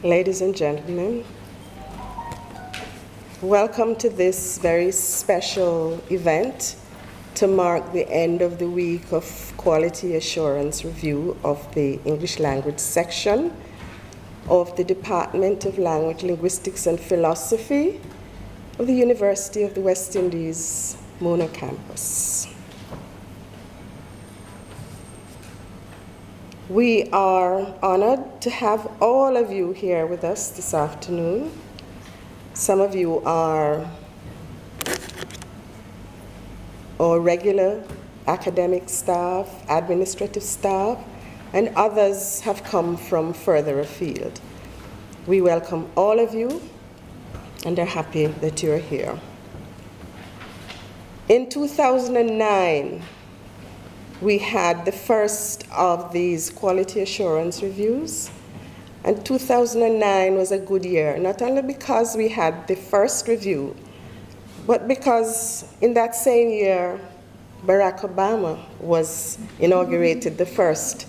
Ladies and gentlemen, welcome to this very special event to mark the end of the week of Quality Assurance Review of the English Language section of the Department of Language, Linguistics and Philosophy of the University of the West Indies, Mona campus. We are honored to have all of you here with us this afternoon. Some of you are our regular academic staff, administrative staff, and others have come from further afield. We welcome all of you and are happy that you're here. In 2009, we had the first of these quality assurance reviews, and 2009 was a good year, not only because we had the first review, but because in that same year, Barack Obama was inaugurated the first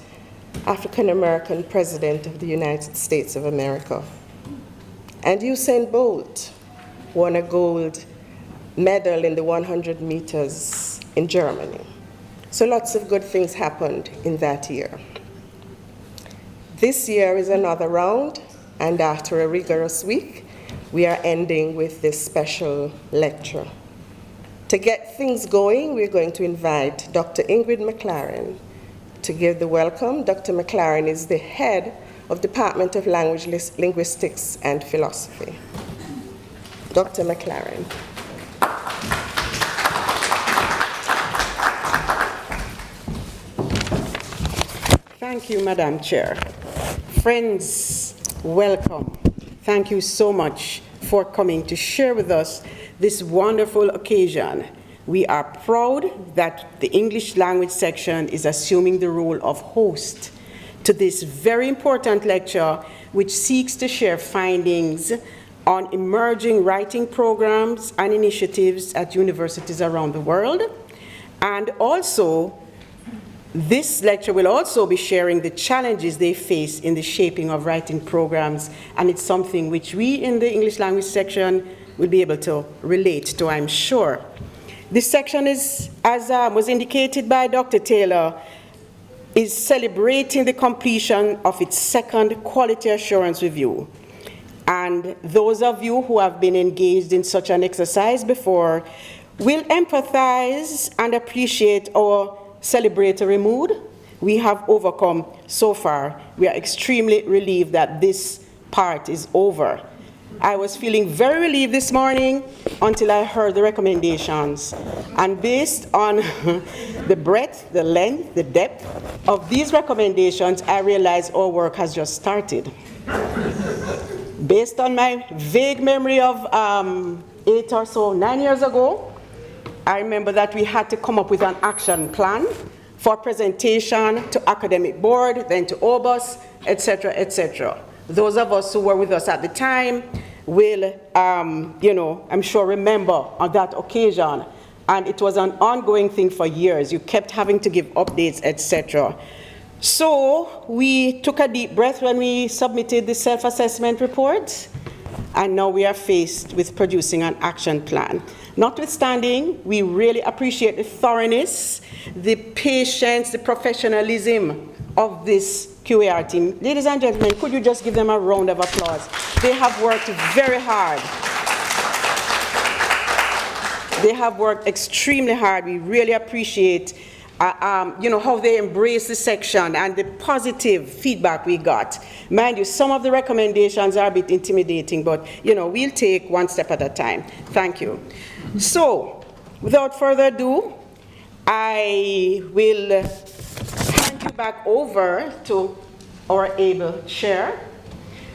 African-American president of the United States of America. And Usain Bolt won a gold medal in the 100 meters in Germany. So lots of good things happened in that year. This year is another round, and after a rigorous week, we are ending with this special lecture. To get things going, we're going to invite Dr. Ingrid McLaren to give the welcome. Dr. McLaren is the head of Department of Language, Linguistics and Philosophy. Dr. McLaren. Thank you, Madam Chair. Friends, welcome. Thank you so much for coming to share with us this wonderful occasion. We are proud that the English language section is assuming the role of host to this very important lecture, which seeks to share findings on emerging writing programs and initiatives at universities around the world. And also, this lecture will also be sharing the challenges they face in the shaping of writing programs, and it's something which we in the English language section will be able to relate to, I'm sure. This section is, as was indicated by Dr. Taylor, is celebrating the completion of its second quality assurance review. And those of you who have been engaged in such an exercise before will empathize and appreciate our celebratory mood we have overcome so far. We are extremely relieved that this part is over. I was feeling very relieved this morning until I heard the recommendations. And based on the breadth, the length, the depth of these recommendations, I realized our work has just started. Based on my vague memory of 8 or so, 9 years ago, I remember that we had to come up with an action plan for presentation to academic board, then to OBUS, etc., etc. Those of us who were with us at the time will, I'm sure remember on that occasion. And it was an ongoing thing for years. You kept having to give updates, etc. So we took a deep breath when we submitted the self-assessment report, and now we are faced with producing an action plan. Notwithstanding, we really appreciate the thoroughness, the patience, the professionalism of this QAR team. Ladies and gentlemen, could you just give them a round of applause? They have worked very hard. They have worked extremely hard. We really appreciate how they embrace the section and the positive feedback we got. Mind you, some of the recommendations are a bit intimidating, but we'll take one step at a time. Thank you. So, without further ado, I will hand you back over to our able chair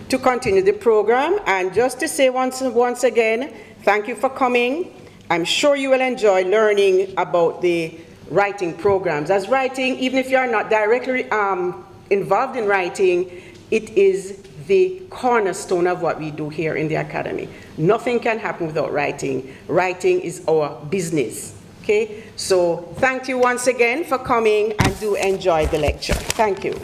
to continue the program. And just to say once again, thank you for coming. I'm sure you will enjoy learning about the writing programs. As writing, even if you are not directly involved in writing, it is the cornerstone of what we do here in the academy. Nothing can happen without writing. Writing is our business. Okay? So thank you once again for coming, and do enjoy the lecture. Thank you.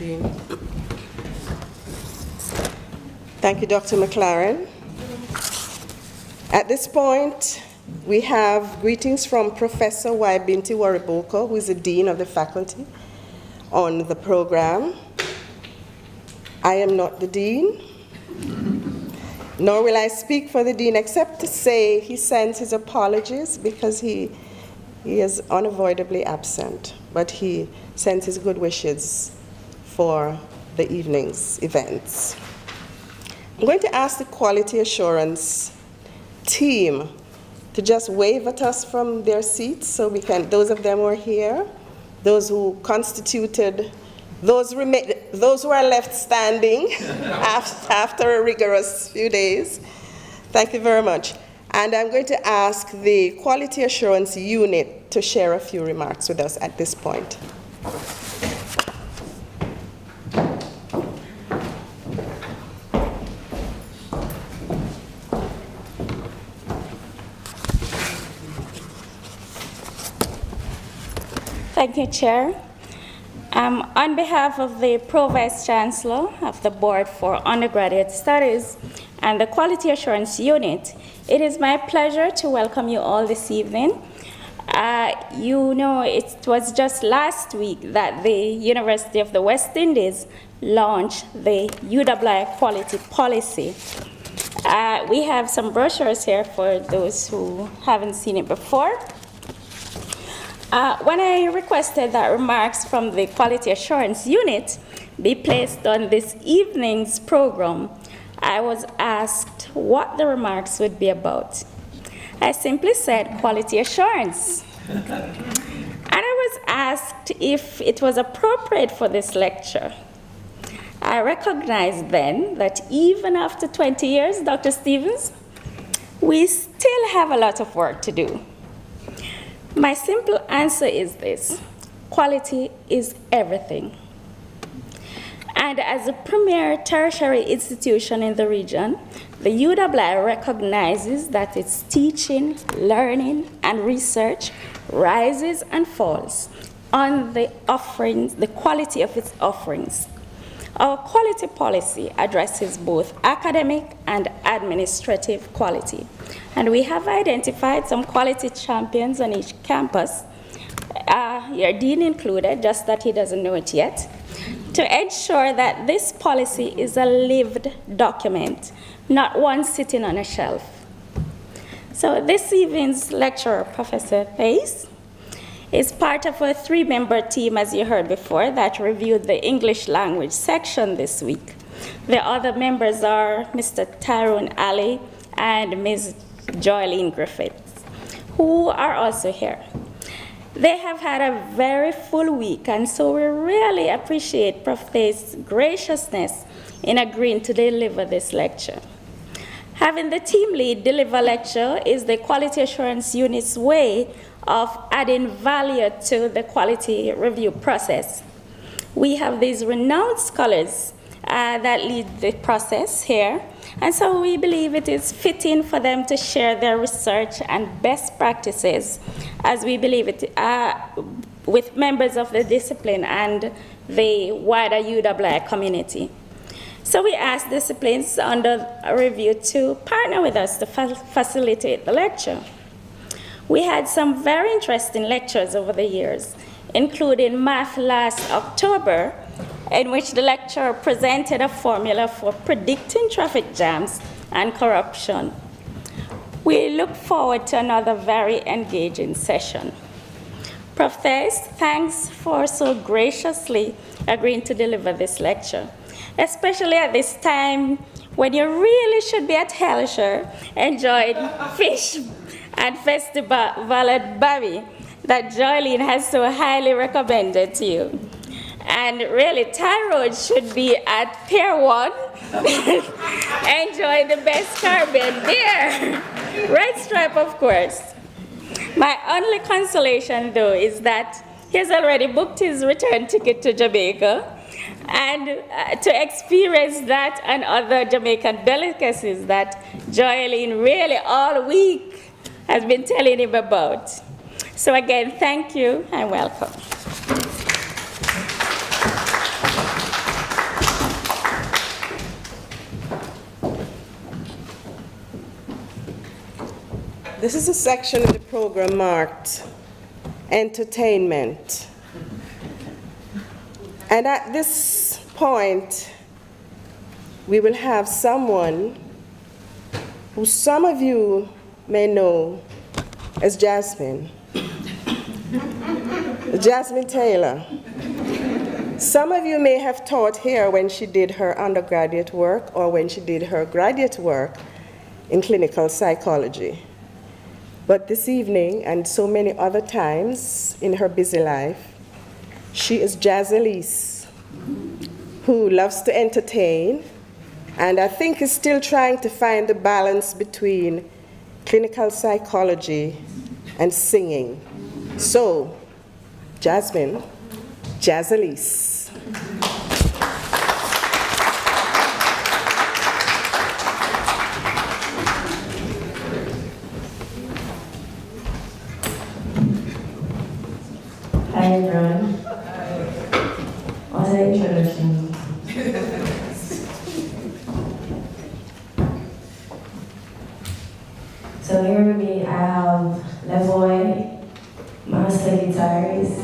Dean. Thank you, Dr. McLaren. At this point, we have greetings from Professor Y. Binti Wariboko, who is the Dean of the Faculty on the program. I am not the Dean, nor will I speak for the Dean, except to say he sends his apologies because he is unavoidably absent, but he sends his good wishes for the evening's events. I'm going to ask the quality assurance team to just wave at us from their seats so we can, those of them who are here, those who constituted, those who are left standing after a rigorous few days. Thank you very much. And I'm going to ask the quality assurance unit to share a few remarks with us at this point. Thank you, Chair. On behalf of the Pro-Vice Chancellor of the Board for Undergraduate Studies and the Quality Assurance Unit, it is my pleasure to welcome you all this evening. You know, it was just last week that the University of the West Indies launched the UWI Quality Policy. We have some brochures here for those who haven't seen it before. When I requested that remarks from the Quality Assurance Unit be placed on this evening's program, I was asked what the remarks would be about. I simply said quality assurance. And I was asked if it was appropriate for this lecture. I recognized then that even after 20 years, Dr. Stevens, we still have a lot of work to do. My simple answer is this: quality is everything. And as a premier tertiary institution in the region, the UWI recognizes that its teaching, learning, and research rises and falls on the offerings, the quality of its offerings. Our quality policy addresses both academic and administrative quality. And we have identified some quality champions on each campus, your dean included, just that he doesn't know it yet, to ensure that this policy is a lived document, not one sitting on a shelf. So this evening's lecturer, Professor Theis, is part of a 3-member team, as you heard before, that reviewed the English language section this week. The other members are Mr. Tyrone Ali and Ms. Joylene Griffiths, who are also here. They have had a very full week, and so we really appreciate Prof. Theis' graciousness in agreeing to deliver this lecture. Having the team lead deliver lecture is the Quality Assurance Unit's way of adding value to the quality review process. We have these renowned scholars that lead the process here, and so we believe it is fitting for them to share their research and best practices, as we believe it, with members of the discipline and the wider UWI community. So we asked disciplines under a review to partner with us to facilitate the lecture. We had some very interesting lectures over the years, including math last October, in which the lecturer presented a formula for predicting traffic jams and corruption. We look forward to another very engaging session. Prof. Theis, thanks for so graciously agreeing to deliver this lecture, especially at this time when you really should be at Hellshire enjoying fish and festival at Barry that Joylene has so highly recommended to you. And really, Tyrone should be at Pier 1 enjoying the best Caribbean beer. Red Stripe, of course. My only consolation, though, is that he has already booked his return ticket to Jamaica, and to experience that and other Jamaican delicacies that Joylene really all week has been telling him about. So again, thank you and welcome. This is a section of the program marked entertainment. And at this point, we will have someone who some of you may know as Jasmine. Jasmine Taylor. Some of you may have taught here when she did her undergraduate work or when she did her graduate work in clinical psychology. But this evening, and so many other times in her busy life, she is Jazalise, who loves to entertain, and I think is still trying to find the balance between clinical psychology and singing. So, Jasmine, Jazalise. Hi everyone. What an introduction. So here with me I have Levoy, master guitarist.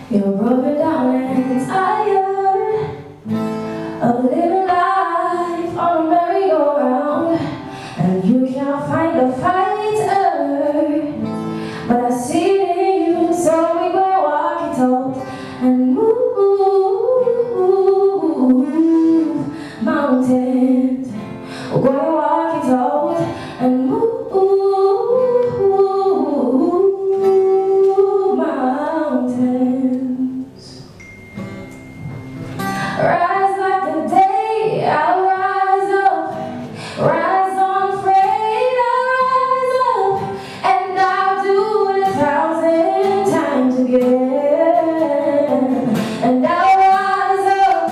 You're broken down and tired of living life on a merry-go-round, and you can't find a fighter, but I see it in you, so we go walk it out and move mountains. We're gonna walk it out and move mountains. Rise like the day, I'll rise up. Rise unafraid, I'll rise up. And I'll do it 1,000 times again. And I'll rise up.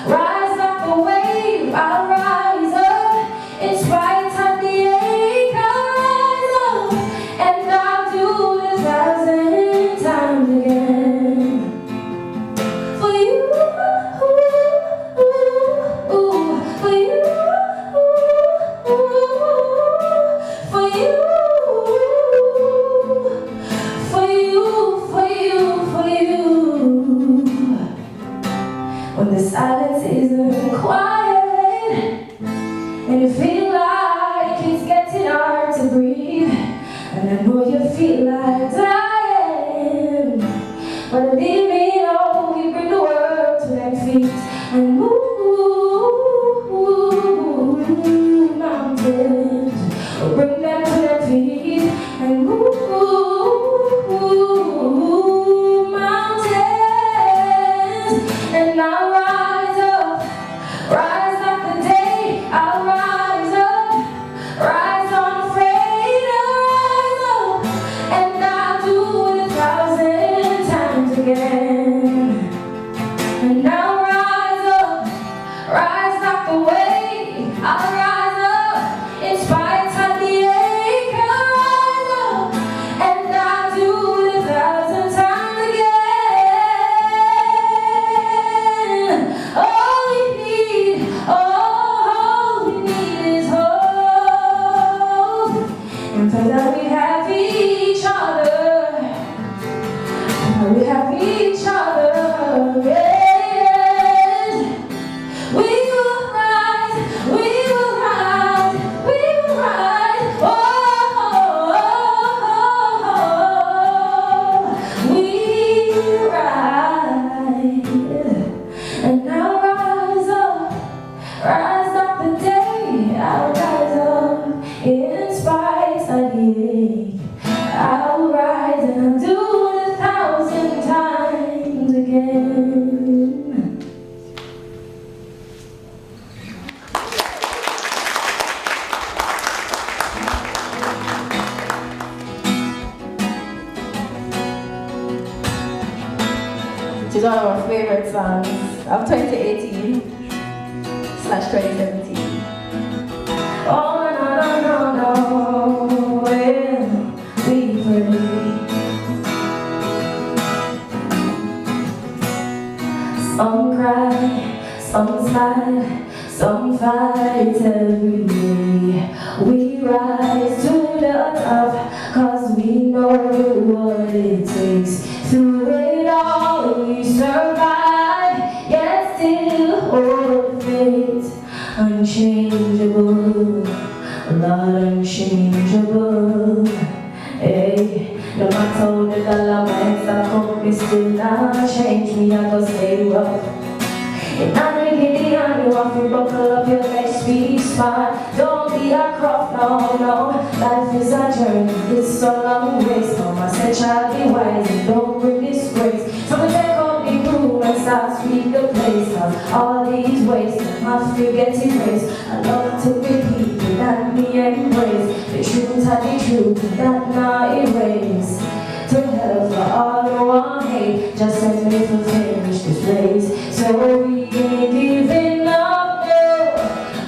Rise like the wave, I'll rise up. In spite of the ache, I'll rise up. And I'll do it 1,000 times again. For you, for you, for you, for you, for you, for you. When the silence isn't quiet and you feel like it's getting hard to breathe, and I know you feel like dying, but leave me alone, you bring the world to their feet and move mountains, bring them to their feet and move mountains. And I'll rise up, rise like the day, I'll rise up, rise unafraid, I'll rise up, and I'll do it 1,000 times again. And I'll rise up, rise like the wave, I'll rise up, in spite of the ache, I'll rise up, and I'll do it 1,000 times again. All we need is hope, and for that we have each other. We have each other, yes. We will rise, we will rise, we will rise. Oh, we rise. And I'll rise up the day, I'll rise up in spite of the ache. I'll rise and I'll do it 1,000 times again. It is one of our favorite songs of 2018. 2017. Oh, no, no, no, no, well, we pray. Some cry, some smile, some fight every day. We rise to the top, cause we know what it takes. Through it all we survive, yet still hold faith. Unchangeable, Lord unchangeable. Hey, no matter how the dollar might stack up, it still not change me, I go stay rough. And I'm giddy and you have to buckle up your legs, be smart. Don't be a crop, no, no. Life is a journey, it's a long race. Mama said, child, be wise and don't bring disgrace. So we take up the broom and start sweep the place. All these ways have to get erased. I love to repeat that me embrace. The truth are the truth that not erase. To hell for all who want hate, just let me finish this race. So we ain't giving up, no.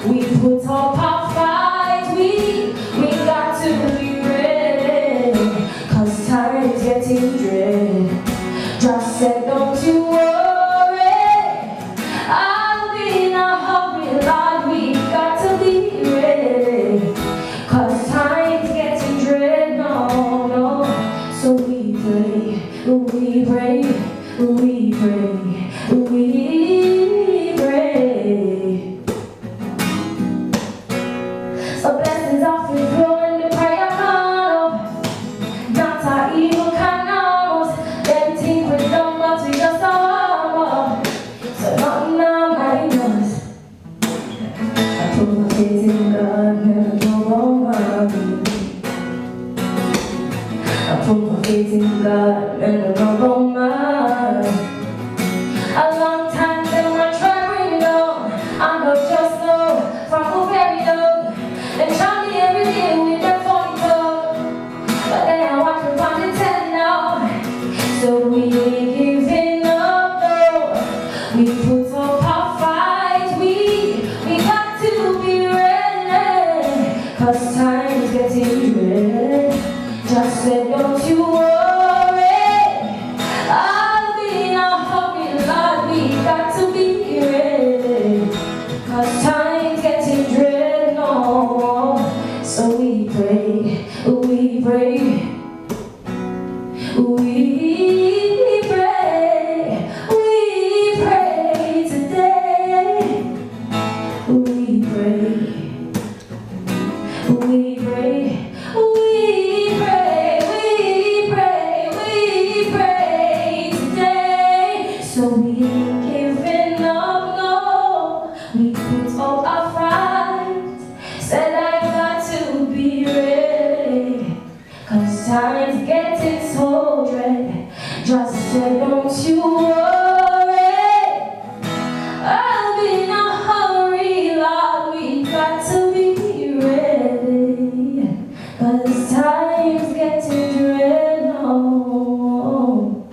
We put up our fight, we got to be ready. Cause time is getting dread. Just said don't you worry, I'll be in a hurry, Lord, we got to be ready. Cause time is getting dread, no, no. So we pray, we pray, we pray, we pray. So blessings off the floor and the prayer on. Not our evil can almost. Them think we dumb but we just a warm up. So nothing now mind us. I put my faith in God, never go wrong. I put my faith in God and I don't go mad. A long time then I try bring it on. I know just know from a very young. And try me every day with that phone call. But then I watch me on the 10 now. So we ain't giving up, no. We put up our fight, we got to be ready. Cause time is getting dread. Just said don't you worry, I'll be in a hurry, Lord, we got to be ready. Cause time's getting dread, no. So we pray, we pray, we pray today. We pray, we pray. So we ain't giving up, no. We put up our fight. Said I got to be ready. Cause time's getting so dread. Just said don't you worry, I'll be in a hurry, Lord. We got to be ready. Cause time's getting dread, no.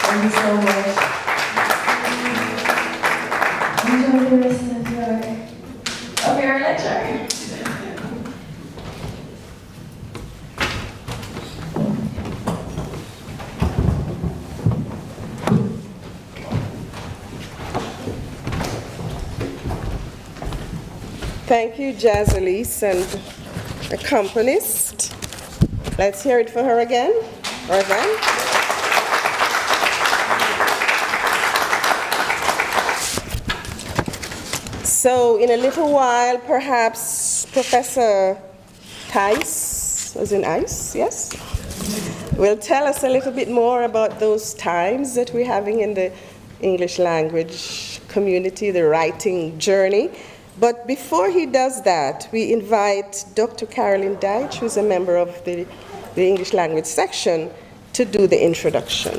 Thank you so much. Enjoy the rest of your lecture. Thank you, Jazalise and accompanist. Let's hear it for her again. Or again. So in a little while, perhaps Professor Theis, was in ICE, yes? Will tell us a little bit more about those times that we're having in the English language community, the writing journey. But before he does that, we invite Dr. Carolyn Deitch, who's a member of the English language section, to do the introduction.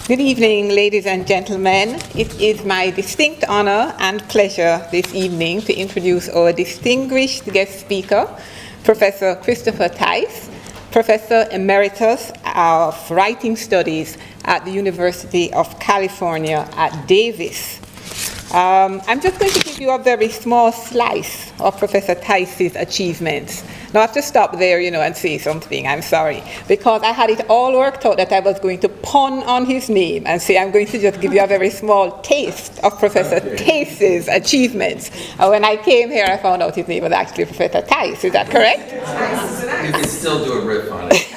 Good evening, ladies and gentlemen. It is my distinct honor and pleasure this evening to introduce our distinguished guest speaker, Professor Christopher Theis, Professor Emeritus of Writing Studies at the University of California at Davis. I'm just going to give you a very small slice of Professor Theis's achievements. Now, I have to stop there, and say something. I'm sorry. Because I had it all worked out that I was going to pun on his name and say I'm going to just give you a very small taste of Professor Theis's achievements. And when I came here, I found out his name was actually Professor Theis. Is that correct? You can still do a riff on it.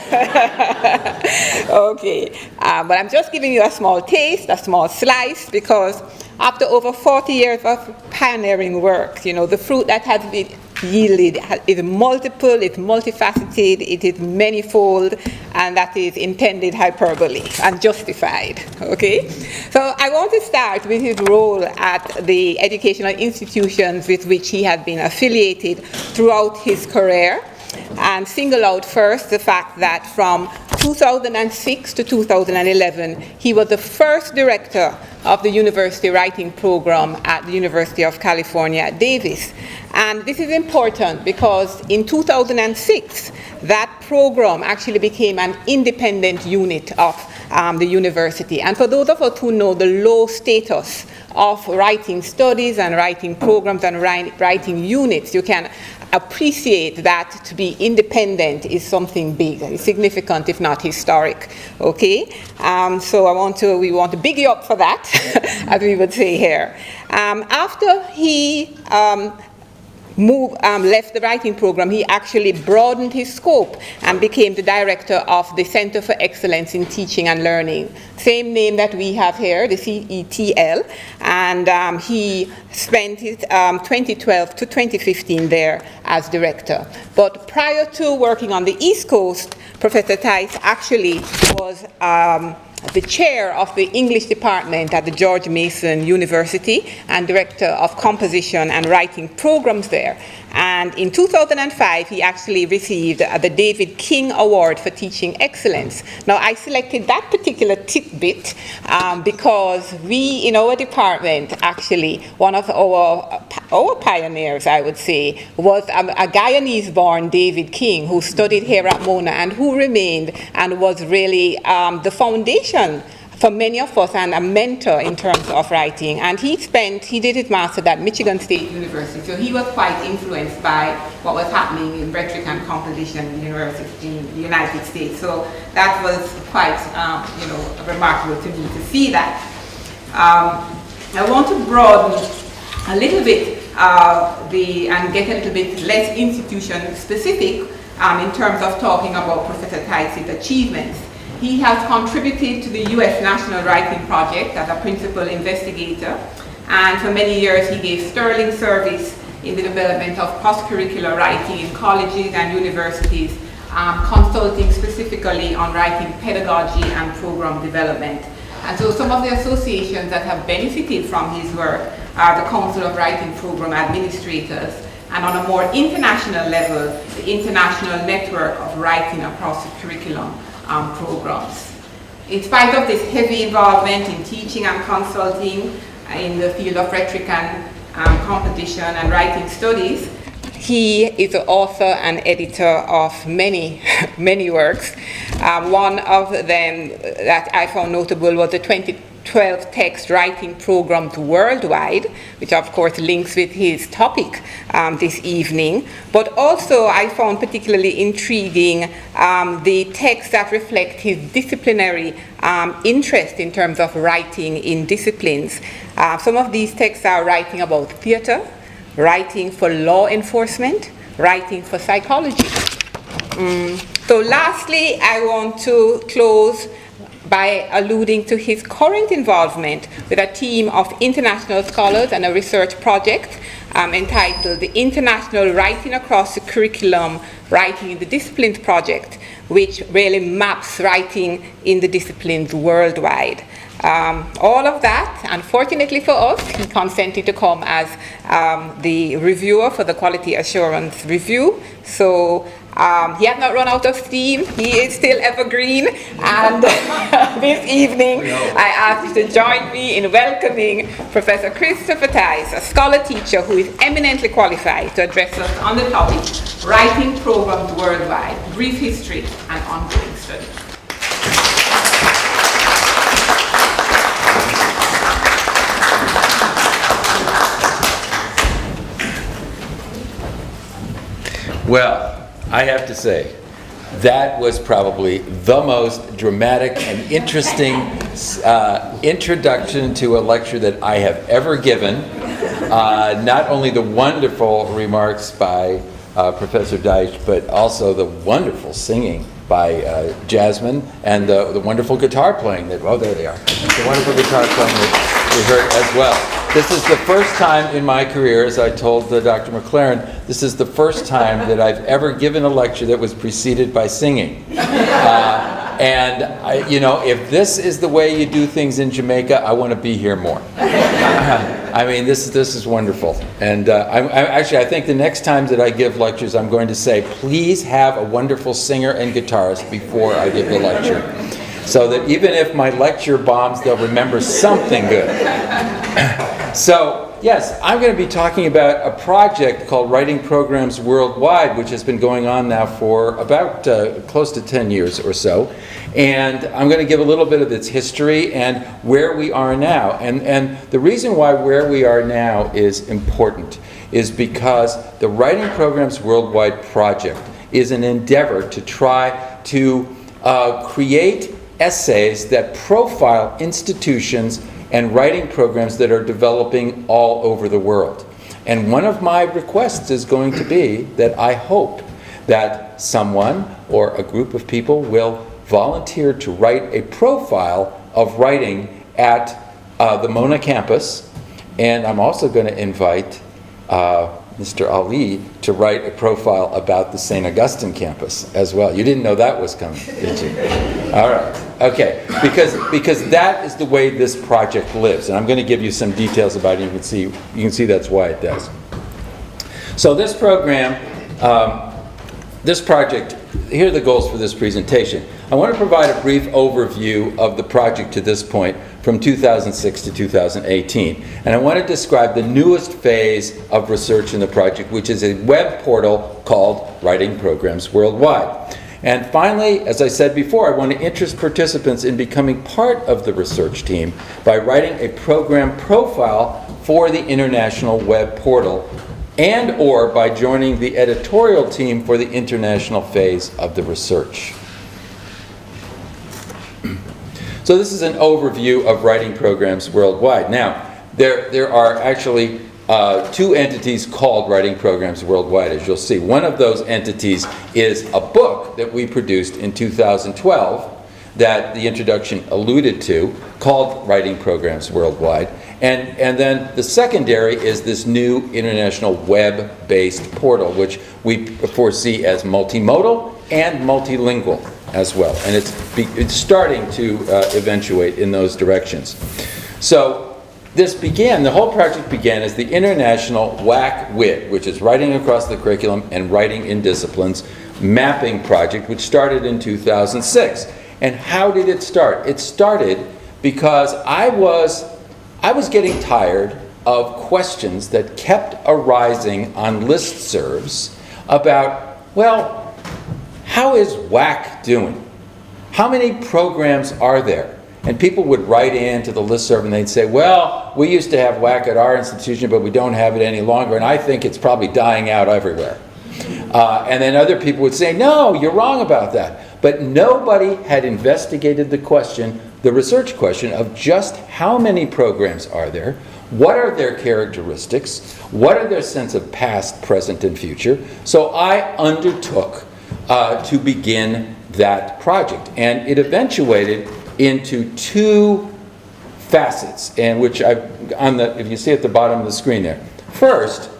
Okay. But I'm just giving you a small taste, a small slice, because after over 40 years of pioneering work, the fruit that has been yielded is multiple, it's multifaceted, it is manifold, and that is intended hyperbole and justified, okay? So I want to start with his role at the educational institutions with which he has been affiliated throughout his career, and single out first the fact that from 2006 to 2011, he was the first director of the University Writing Program at the University of California at Davis. And this is important because in 2006, that program actually became an independent unit of the university. And for those of us who know the low status of writing studies and writing programs and writing units, you can appreciate that to be independent is something big, significant, if not historic. Okay, so we want to big you up for that, as we would say here. After he left the writing program, he actually broadened his scope and became the director of the Center for Excellence in Teaching and Learning, same name that we have here, the CETL, and he spent his 2012 to 2015 there as director. But prior to working on the East Coast, Professor Theis actually was the chair of the English department at the George Mason University and director of composition and writing programs there. And in 2005, he actually received the David King Award for Teaching Excellence. Now, I selected that particular tidbit because we, in our department, actually, one of our pioneers, I would say, was a Guyanese-born David King who studied here at Mona and who remained and was really the foundation for many of us and a mentor in terms of writing. And he did his master's at Michigan State University, so he was quite influenced by what was happening in rhetoric and composition in the United States. So that was quite, remarkable to me to see that. I want to broaden a little bit and get a little bit less institution specific in terms of talking about Professor Theis's achievements. He has contributed to the U.S. National Writing Project as a principal investigator, and for many years he gave sterling service in the development of cross-curricular writing in colleges and universities, consulting specifically on writing pedagogy and program development. And so some of the associations that have benefited from his work are the Council of Writing Program Administrators, and on a more international level, the International Network of Writing Across the Curriculum programs. In spite of this heavy involvement in teaching and consulting in the field of rhetoric and composition and writing studies, he is the author and editor of many, many works. One of them that I found notable was the 2012 text writing programs worldwide, which of course links with his topic this evening. But also I found particularly intriguing the texts that reflect his disciplinary interest in terms of writing in disciplines. Some of these texts are writing about theater, writing for law enforcement, writing for psychology. So lastly, I want to close by alluding to his current involvement with a team of international scholars and a research project entitled the International Writing Across the Curriculum, Writing in the Disciplines Project, which really maps writing in the disciplines worldwide. All of that, unfortunately for us, he consented to come as the reviewer for the Quality Assurance Review. So He has not run out of steam. He is still evergreen. And this evening, I ask you to join me in welcoming Professor Christopher Theis, a scholar teacher who is eminently qualified to address us on the topic, Writing Programs Worldwide, Brief History and Ongoing Study. Well, I have to say, that was probably the most dramatic and interesting introduction to a lecture that I have ever given. Not only the wonderful remarks by Professor Theis, but also the wonderful singing by Jasmine, and the wonderful guitar playing that, oh, there they are. The wonderful guitar playing that we heard as well. This is the first time in my career, as I told Dr. McLaren, this is the first time that I've ever given a lecture that was preceded by singing. And if this is the way you do things in Jamaica, I want to be here more. I mean, this is wonderful. And I think the next time that I give lectures, I'm going to say, please have a wonderful singer and guitarist before I give the lecture, so that even if my lecture bombs, they'll remember something good. So, yes, I'm going to be talking about a project called Writing Programs Worldwide, which has been going on now for about close to 10 years or so. And I'm going to give a little bit of its history and where we are now. And the reason why where we are now is important is because the Writing Programs Worldwide project is an endeavor to try to create essays that profile institutions and writing programs that are developing all over the world. And one of my requests is going to be that I hope that someone or a group of people will volunteer to write a profile of writing at the Mona campus. And I'm also going to invite Mr. Ali to write a profile about the St. Augustine campus as well. You didn't know that was coming, did you? All right. Okay. Because that is the way this project lives, and I'm going to give you some details about it. You can see that's why it does. So this program, this project, here are the goals for this presentation. I want to provide a brief overview of the project to this point from 2006 to 2018. And I want to describe the newest phase of research in the project, which is a web portal called Writing Programs Worldwide. And finally, as I said before, I want to interest participants in becoming part of the research team by writing a program profile for the international web portal, and or by joining the editorial team for the international phase of the research. So this is an overview of Writing Programs Worldwide. Now, there are actually two entities called Writing Programs Worldwide, as you'll see. One of those entities is a book that we produced in 2012 that the introduction alluded to, called Writing Programs Worldwide. And then the secondary is this new international web-based portal, which we foresee as multimodal and multilingual as well. And it's starting to eventuate in those directions. So the whole project began as the International WAC-WIT, which is Writing Across the Curriculum and Writing in Disciplines mapping project, which started in 2006. And how did it start? It started because I was getting tired of questions that kept arising on listservs about, well, how is WAC doing? How many programs are there? And people would write in to the listserv and they'd say, well, we used to have WAC at our institution, but we don't have it any longer, and I think it's probably dying out everywhere. And then other people would say, no, you're wrong about that. But nobody had investigated the research question of just how many programs are there, what are their characteristics, what are their sense of past, present, and future. So I undertook to begin that project. And it eventuated into two facets, and which if you see at the bottom of the screen there. First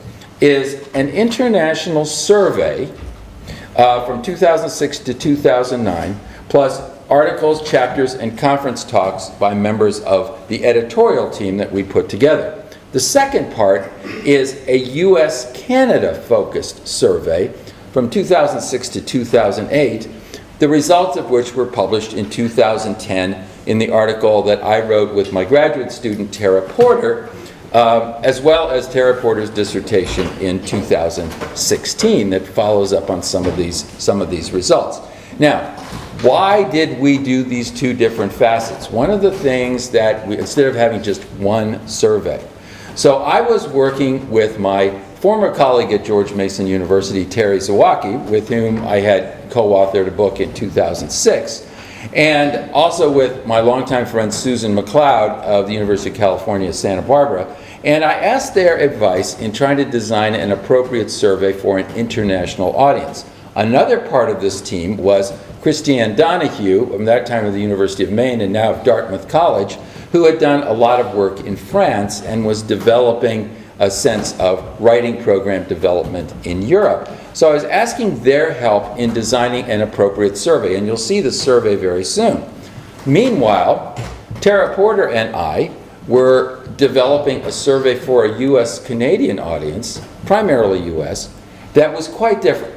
is an international survey from 2006 to 2009, plus articles, chapters, and conference talks by members of the editorial team that we put together. The second part is a US-Canada focused survey from 2006 to 2008, the results of which were published in 2010 in the article that I wrote with my graduate student, Tara Porter, as well as Tara Porter's dissertation in 2016 that follows up on some of these results. Now, why did we do these two different facets? One of the things that instead of having just one survey. So I was working with my former colleague at George Mason University, Terry Zawacki, with whom I had co-authored a book in 2006, and also with my longtime friend Susan McLeod of the University of California, Santa Barbara. And I asked their advice in trying to design an appropriate survey for an international audience. Another part of this team was Christiane Donahue, from that time of the University of Maine and now of Dartmouth College, who had done a lot of work in France and was developing a sense of writing program development in Europe. So I was asking their help in designing an appropriate survey, and you'll see the survey very soon. Meanwhile, Tara Porter and I were developing a survey for a US-Canadian audience, primarily US, that was quite different.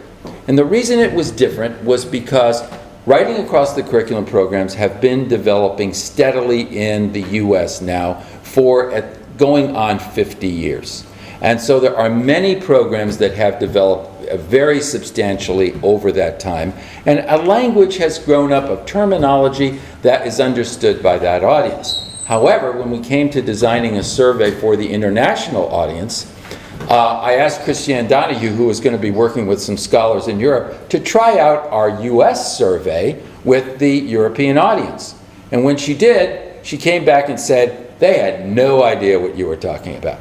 And the reason it was different was because writing across the curriculum programs have been developing steadily in the US now for going on 50 years. And so there are many programs that have developed very substantially over that time. And a language has grown up of terminology that is understood by that audience. However, when we came to designing a survey for the international audience, I asked Christiane Donahue, who was going to be working with some scholars in Europe, to try out our US survey with the European audience. And when she did, she came back and said, they had no idea what you were talking about.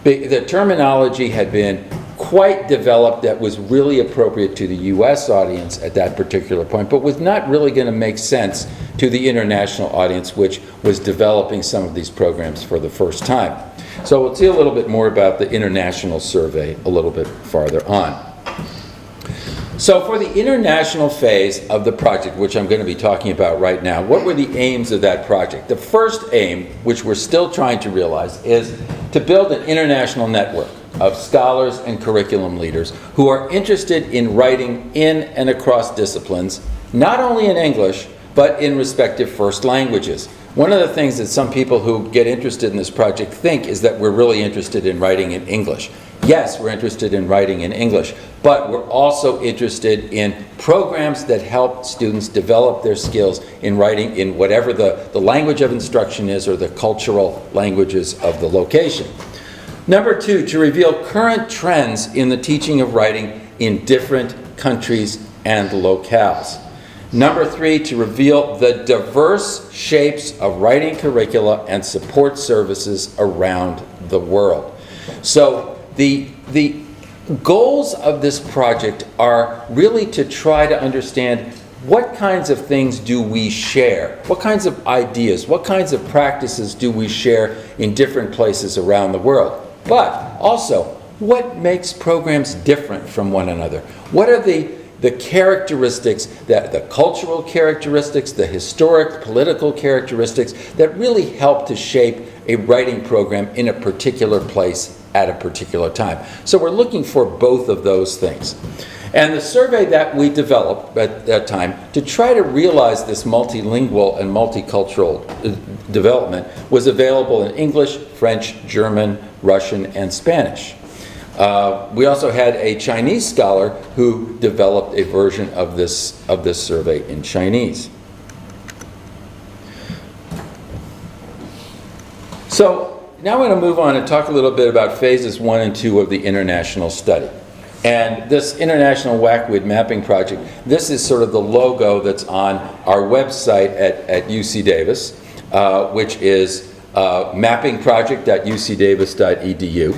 The terminology had been quite developed that was really appropriate to the US audience at that particular point, but was not really going to make sense to the international audience, which was developing some of these programs for the first time. So we'll see a little bit more about the international survey a little bit farther on. So for the international phase of the project, which I'm going to be talking about right now, what were the aims of that project? The first aim, which we're still trying to realize, is to build an international network of scholars and curriculum leaders who are interested in writing in and across disciplines, not only in English, but in respective first languages. One of the things that some people who get interested in this project think is that we're really interested in writing in English. Yes, we're interested in writing in English, but we're also interested in programs that help students develop their skills in writing in whatever the language of instruction is or the cultural languages of the location. Number two, to reveal current trends in the teaching of writing in different countries and locales. Number three, to reveal the diverse shapes of writing curricula and support services around the world. So the goals of this project are really to try to understand what kinds of things do we share? What kinds of ideas, what kinds of practices do we share in different places around the world? But also, what makes programs different from one another? What are the characteristics, the cultural characteristics, the historic, political characteristics that really help to shape a writing program in a particular place at a particular time? So we're looking for both of those things. And the survey that we developed at that time to try to realize this multilingual and multicultural development was available in English, French, German, Russian, and Spanish. We also had a Chinese scholar who developed a version of this survey in Chinese. So now I'm going to move on and talk a little bit about phases 1 and 2 of the international study. And this International WACWID Mapping Project, this is sort of the logo that's on our website at UC Davis, which is mappingproject.ucdavis.edu.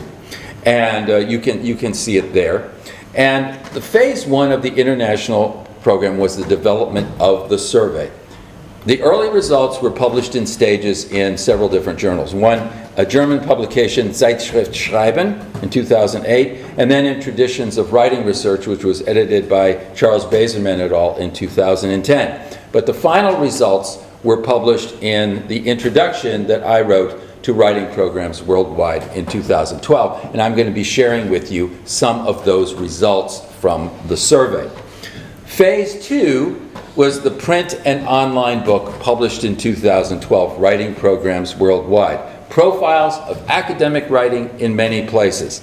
And you can see it there. And the phase 1 of the international program was the development of the survey. The early results were published in stages in several different journals. One, a German publication, Zeitschrift Schreiben, in 2008, and then in Traditions of Writing Research, which was edited by Charles Bazerman et al. In 2010. But the final results were published in the introduction that I wrote to writing programs worldwide in 2012, and I'm going to be sharing with you some of those results from the survey. Phase 2 was the print and online book published in 2012, Writing Programs Worldwide, Profiles of Academic Writing in Many Places.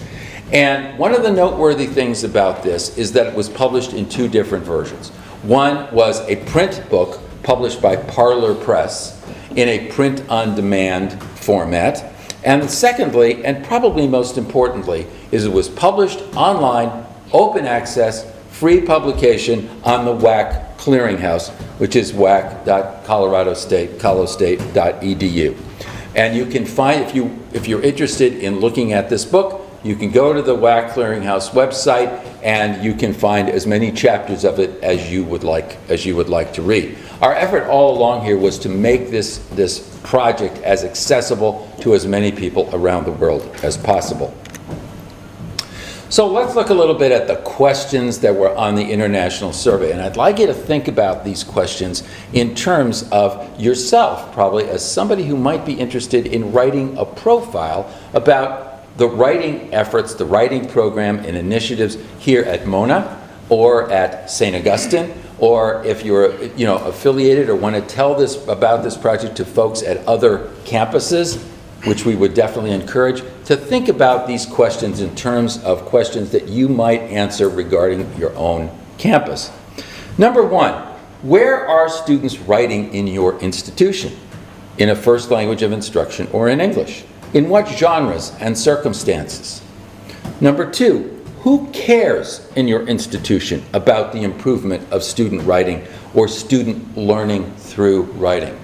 And one of the noteworthy things about this is that it was published in 2 different versions. One was a print book published by Parlor Press in a print-on-demand format. And secondly, and probably most importantly, is it was published online, open access, free publication on the WAC clearinghouse, which is wac.coloradostate.edu. And you can find, if you're interested in looking at this book, you can go to the WAC clearinghouse website and you can find as many chapters of it as you would like to read. Our effort all along here was to make this project as accessible to as many people around the world as possible. So let's look a little bit at the questions that were on the international survey. And I'd like you to think about these questions in terms of yourself, probably as somebody who might be interested in writing a profile about the writing efforts, the writing program and initiatives here at Mona or at St. Augustine, or if you're affiliated or want to tell about this project to folks at other campuses, which we would definitely encourage, to think about these questions in terms of questions that you might answer regarding your own campus. Number 1, where are students writing in your institution? In a first language of instruction or in English? In what genres and circumstances? Number 2, who cares in your institution about the improvement of student writing or student learning through writing?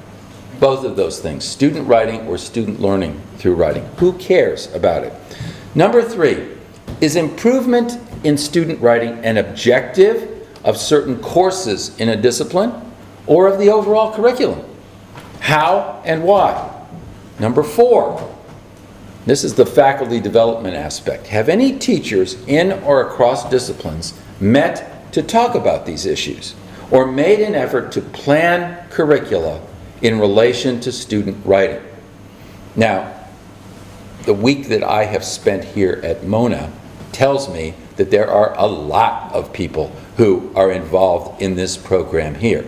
Both of those things, student writing or student learning through writing. Who cares about it? Number 3, is improvement in student writing an objective of certain courses in a discipline or of the overall curriculum? How and why? Number 4, this is the faculty development aspect. Have any teachers in or across disciplines met to talk about these issues or made an effort to plan curricula in relation to student writing? Now, the week that I have spent here at Mona tells me that there are a lot of people who are involved in this program here.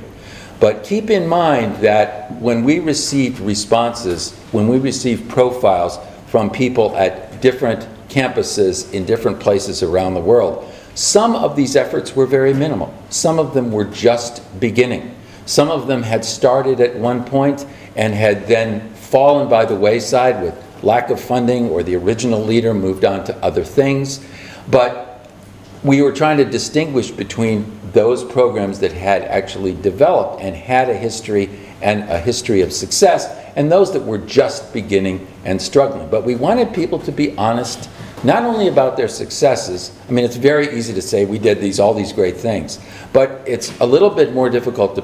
But keep in mind that when we received responses, when we received profiles from people at different campuses in different places around the world, some of these efforts were very minimal. Some of them were just beginning. Some of them had started at one point and had then fallen by the wayside with lack of funding, or the original leader moved on to other things. But we were trying to distinguish between those programs that had actually developed and had a history and a history of success, and those that were just beginning and struggling. But we wanted people to be honest, not only about their successes. I mean, it's very easy to say we did all these great things, but it's a little bit more difficult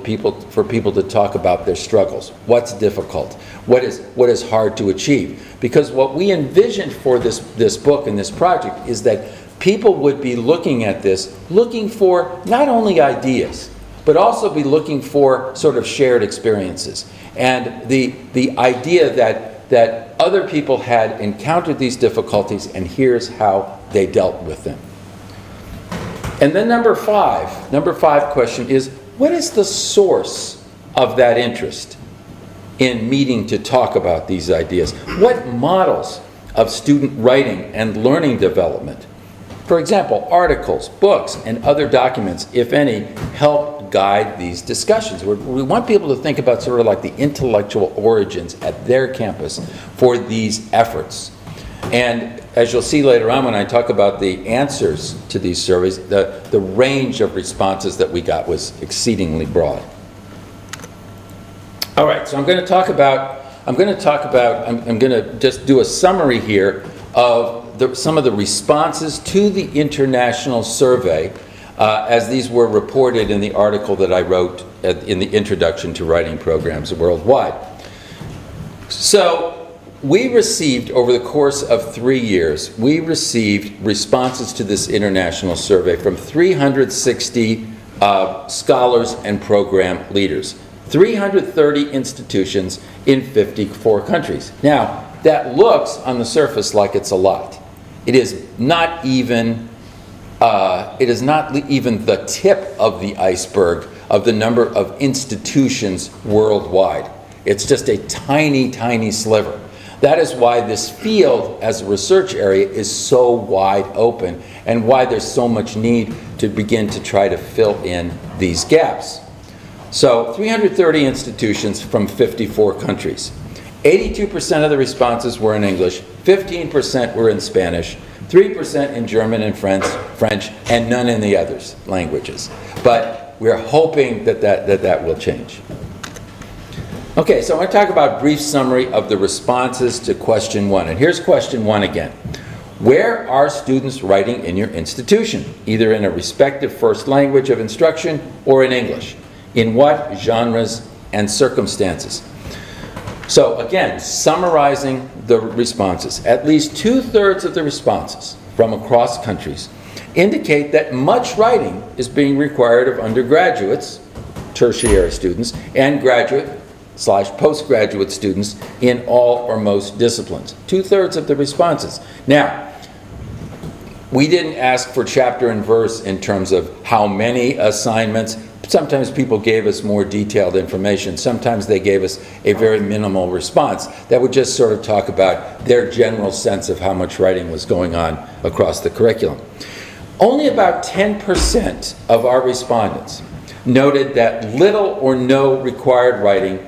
for people to talk about their struggles. What's difficult? What is hard to achieve? Because what we envisioned for this book and this project is that people would be looking at this, looking for not only ideas, but also be looking for sort of shared experiences. And the idea that other people had encountered these difficulties and here's how they dealt with them. And then number five question is, what is the source of that interest in meeting to talk about these ideas? What models of student writing and learning development, for example, articles, books, and other documents, if any, help guide these discussions? We want people to think about sort of like the intellectual origins at their campus for these efforts. And as you'll see later on when I talk about the answers to these surveys, the range of responses that we got was exceedingly broad. All right, so I'm going to just do a summary here of some of the responses to the international survey as these were reported in the article that I wrote in the Introduction to Writing Programs Worldwide. So we received, over the course of 3 years, we received responses to this international survey from 360 scholars and program leaders, 330 institutions in 54 countries. Now, that looks on the surface like it's a lot. It is not even it is not even the tip of the iceberg of the number of institutions worldwide. It's just a tiny, tiny sliver. That is why this field as a research area is so wide open and why there's so much need to begin to try to fill in these gaps. So 330 institutions from 54 countries. 82% of the responses were in English, 15% were in Spanish, 3% in German and French, and none in the other languages. But we're hoping that will change. Okay, so I want to talk about a brief summary of the responses to question 1. And here's question 1 again. Where are students writing in your institution, either in a respective first language of instruction or in English? In what genres and circumstances? So again, summarizing the responses, at least 2/3 of the responses from across countries indicate that much writing is being required of undergraduates, tertiary students, and graduate/postgraduate students in all or most disciplines. 2/3 of the responses. Now, we didn't ask for chapter and verse in terms of how many assignments. Sometimes people gave us more detailed information. Sometimes they gave us a very minimal response that would just sort of talk about their general sense of how much writing was going on across the curriculum. Only about 10% of our respondents noted that little or no required writing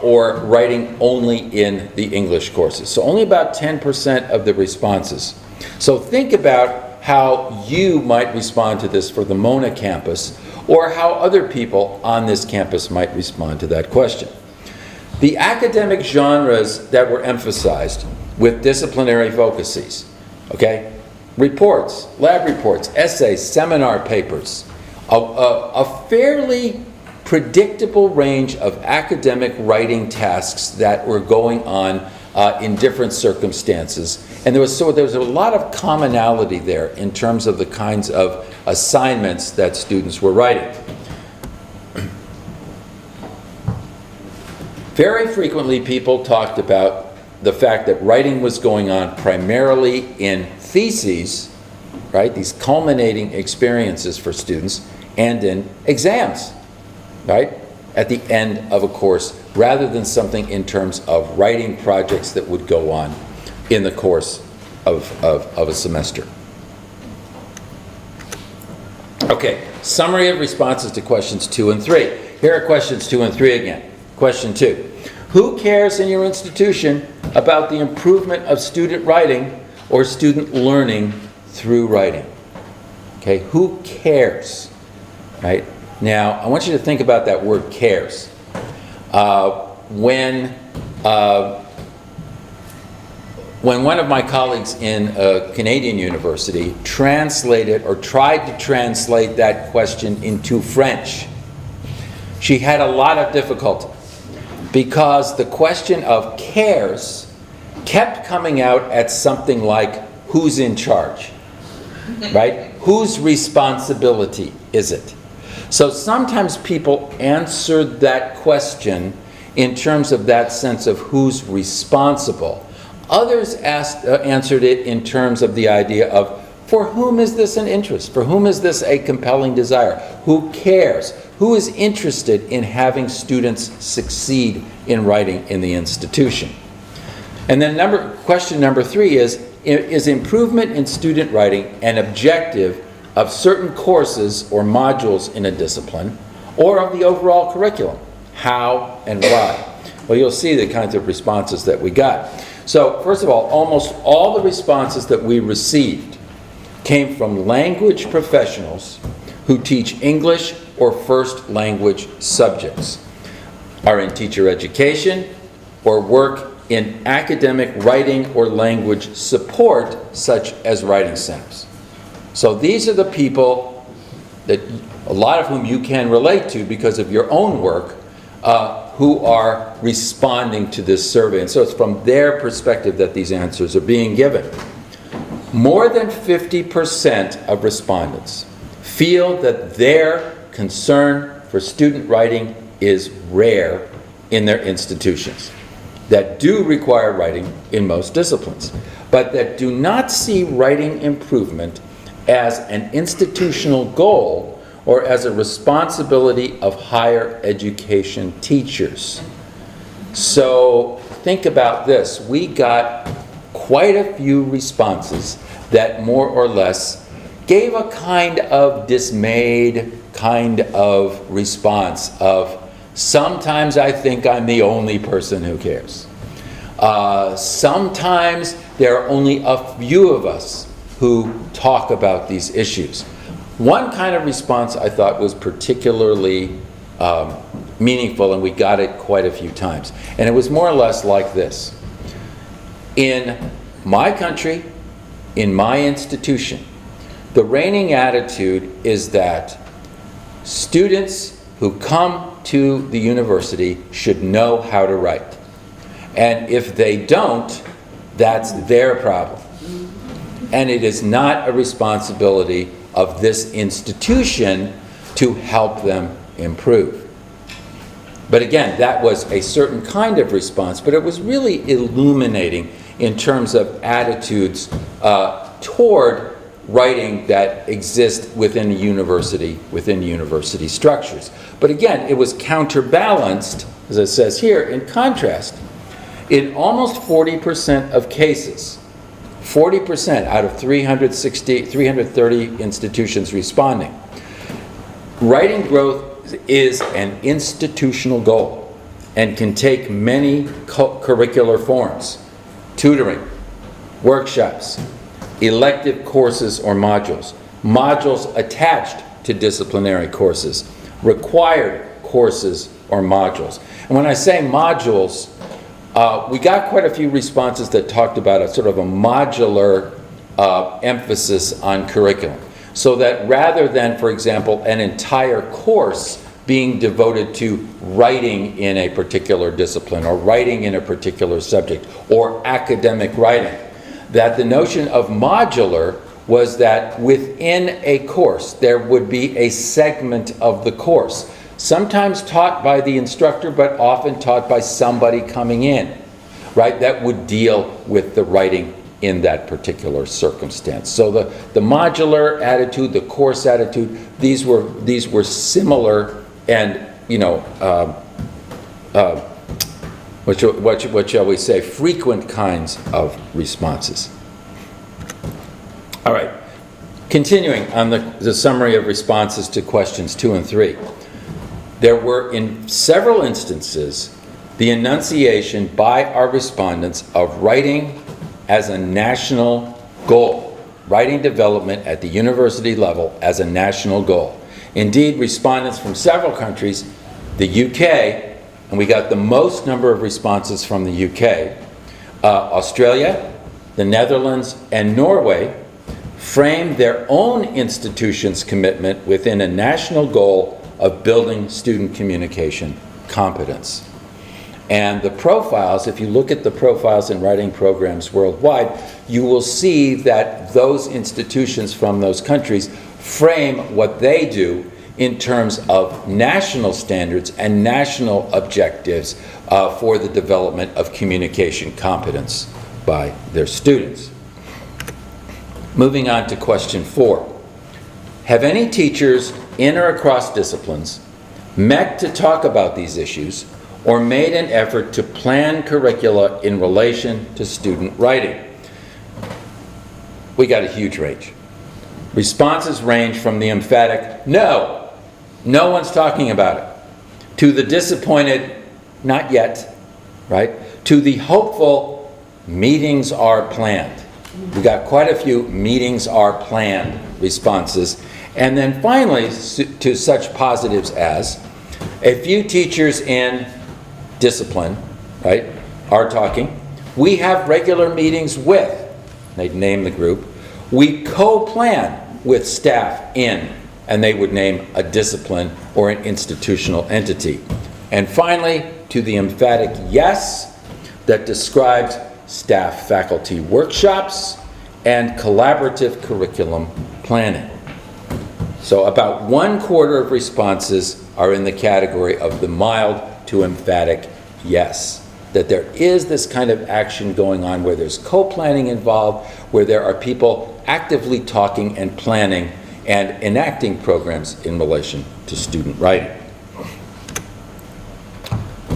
or writing only in the English courses. So only about 10% of the responses. So think about how you might respond to this for the Mona campus, or how other people on this campus might respond to that question. The academic genres that were emphasized with disciplinary focuses, okay? Reports, lab reports, essays, seminar papers, a fairly predictable range of academic writing tasks that were going on in different circumstances. And there was a lot of commonality there in terms of the kinds of assignments that students were writing. Very frequently people talked about the fact that writing was going on primarily in theses, right, these culminating experiences for students, and in exams, right, at the end of a course, rather than something in terms of writing projects that would go on in the course of a semester. Okay, summary of responses to questions 2 and 3. Here are questions 2 and 3 again. Question 2. Who cares in your institution about the improvement of student writing or student learning through writing? Okay, who cares? Right? Now, I want you to think about that word cares. When one of my colleagues in a Canadian university translated or tried to translate that question into French, she had a lot of difficulty because the question of cares kept coming out at something like who's in charge, right? Whose responsibility is it? So sometimes people answered that question in terms of that sense of who's responsible. Others answered it in terms of the idea of, for whom is this an interest? For whom is this a compelling desire? Who cares? Who is interested in having students succeed in writing in the institution? And then question number 3 is improvement in student writing an objective of certain courses or modules in a discipline, or of the overall curriculum? How and why? Well, you'll see the kinds of responses that we got. So, first of all, almost all the responses that we received came from language professionals who teach English or first language subjects, are in teacher education, or work in academic writing or language support, such as writing centers. So these are the people that a lot of whom you can relate to because of your own work, who are responding to this survey. And so it's from their perspective that these answers are being given. More than 50% of respondents feel that their concern for student writing is rare in their institutions, that do require writing in most disciplines, but that do not see writing improvement as an institutional goal or as a responsibility of higher education teachers. So think about this. We got quite a few responses that more or less gave a kind of dismayed kind of response of, sometimes I think I'm the only person who cares. Sometimes there are only a few of us who talk about these issues. One kind of response I thought was particularly meaningful, and we got it quite a few times. And it was more or less like this. In my country, in my institution, the reigning attitude is that students who come to the university should know how to write. And if they don't, that's their problem. And it is not a responsibility of this institution to help them improve. But again, that was a certain kind of response, but it was really illuminating in terms of attitudes toward writing that exist within university structures. But again, it was counterbalanced, as it says here, in contrast. In almost 40% of cases, 40% out of 330 institutions responding, writing growth is an institutional goal and can take many curricular forms: tutoring, workshops, elective courses or modules, modules attached to disciplinary courses, required courses or modules. And when I say modules, we got quite a few responses that talked about a sort of a modular emphasis on curriculum. So that rather than, for example, an entire course being devoted to writing in a particular discipline or writing in a particular subject or academic writing, that the notion of modular was that within a course there would be a segment of the course, sometimes taught by the instructor but often taught by somebody coming in, right, that would deal with the writing in that particular circumstance. So the modular attitude, the course attitude, these were similar and, what shall we say, frequent kinds of responses. All right, continuing on the summary of responses to questions 2 and 3. There were, in several instances, the enunciation by our respondents of writing as a national goal, writing development at the university level as a national goal. Indeed, respondents from several countries, the UK, and we got the most number of responses from the UK, Australia, the Netherlands, and Norway, framed their own institution's commitment within a national goal of building student communication competence. And the profiles, if you look at the profiles in writing programs worldwide, you will see that those institutions from those countries frame what they do in terms of national standards and national objectives for the development of communication competence by their students. Moving on to question 4. Have any teachers in or across disciplines met to talk about these issues or made an effort to plan curricula in relation to student writing? We got a huge range. Responses range from the emphatic, no one's talking about it, to the disappointed, not yet, right? To the hopeful, meetings are planned. We got quite a few meetings are planned responses. And then finally, to such positives as, a few teachers in discipline, right, are talking. We have regular meetings with, they'd name the group. We co-plan with staff in, and they would name a discipline or an institutional entity. And finally, to the emphatic yes that describes staff-faculty workshops and collaborative curriculum planning. So about 1/4 of responses are in the category of the mild to emphatic yes. That there is this kind of action going on where there's co-planning involved, where there are people actively talking and planning and enacting programs in relation to student writing.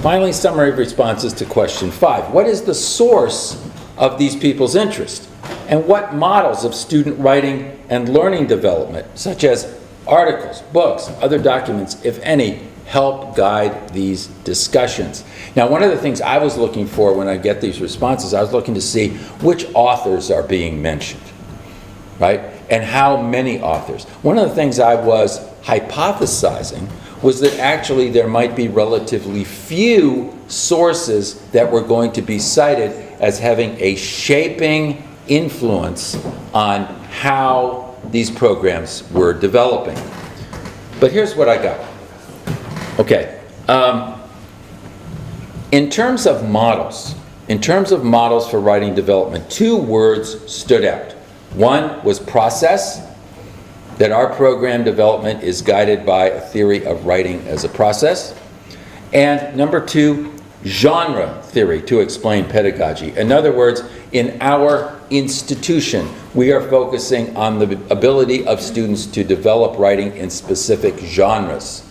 Finally, summary of responses to question 5. What is the source of these people's interest? And what models of student writing and learning development, such as articles, books, other documents, if any, help guide these discussions? Now, one of the things I was looking for when I get these responses, I was looking to see which authors are being mentioned, right? And how many authors. One of the things I was hypothesizing was that actually there might be relatively few sources that were going to be cited as having a shaping influence on how these programs were developing. But here's what I got. Okay. In terms of models for writing development, 2 words stood out. One was process, that our program development is guided by a theory of writing as a process. And number 2, genre theory to explain pedagogy. In other words, in our institution, we are focusing on the ability of students to develop writing in specific genres,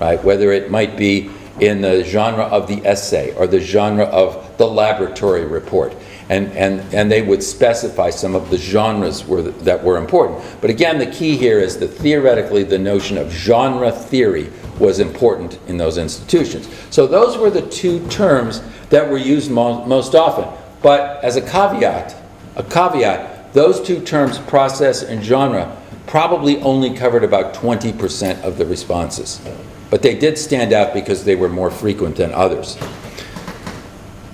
right? Whether it might be in the genre of the essay or the genre of the laboratory report. And they would specify some of the genres that were important. But again, the key here is that theoretically the notion of genre theory was important in those institutions. So those were the 2 terms that were used most often. But as a caveat, those 2 terms, process and genre, probably only covered about 20% of the responses. But they did stand out because they were more frequent than others.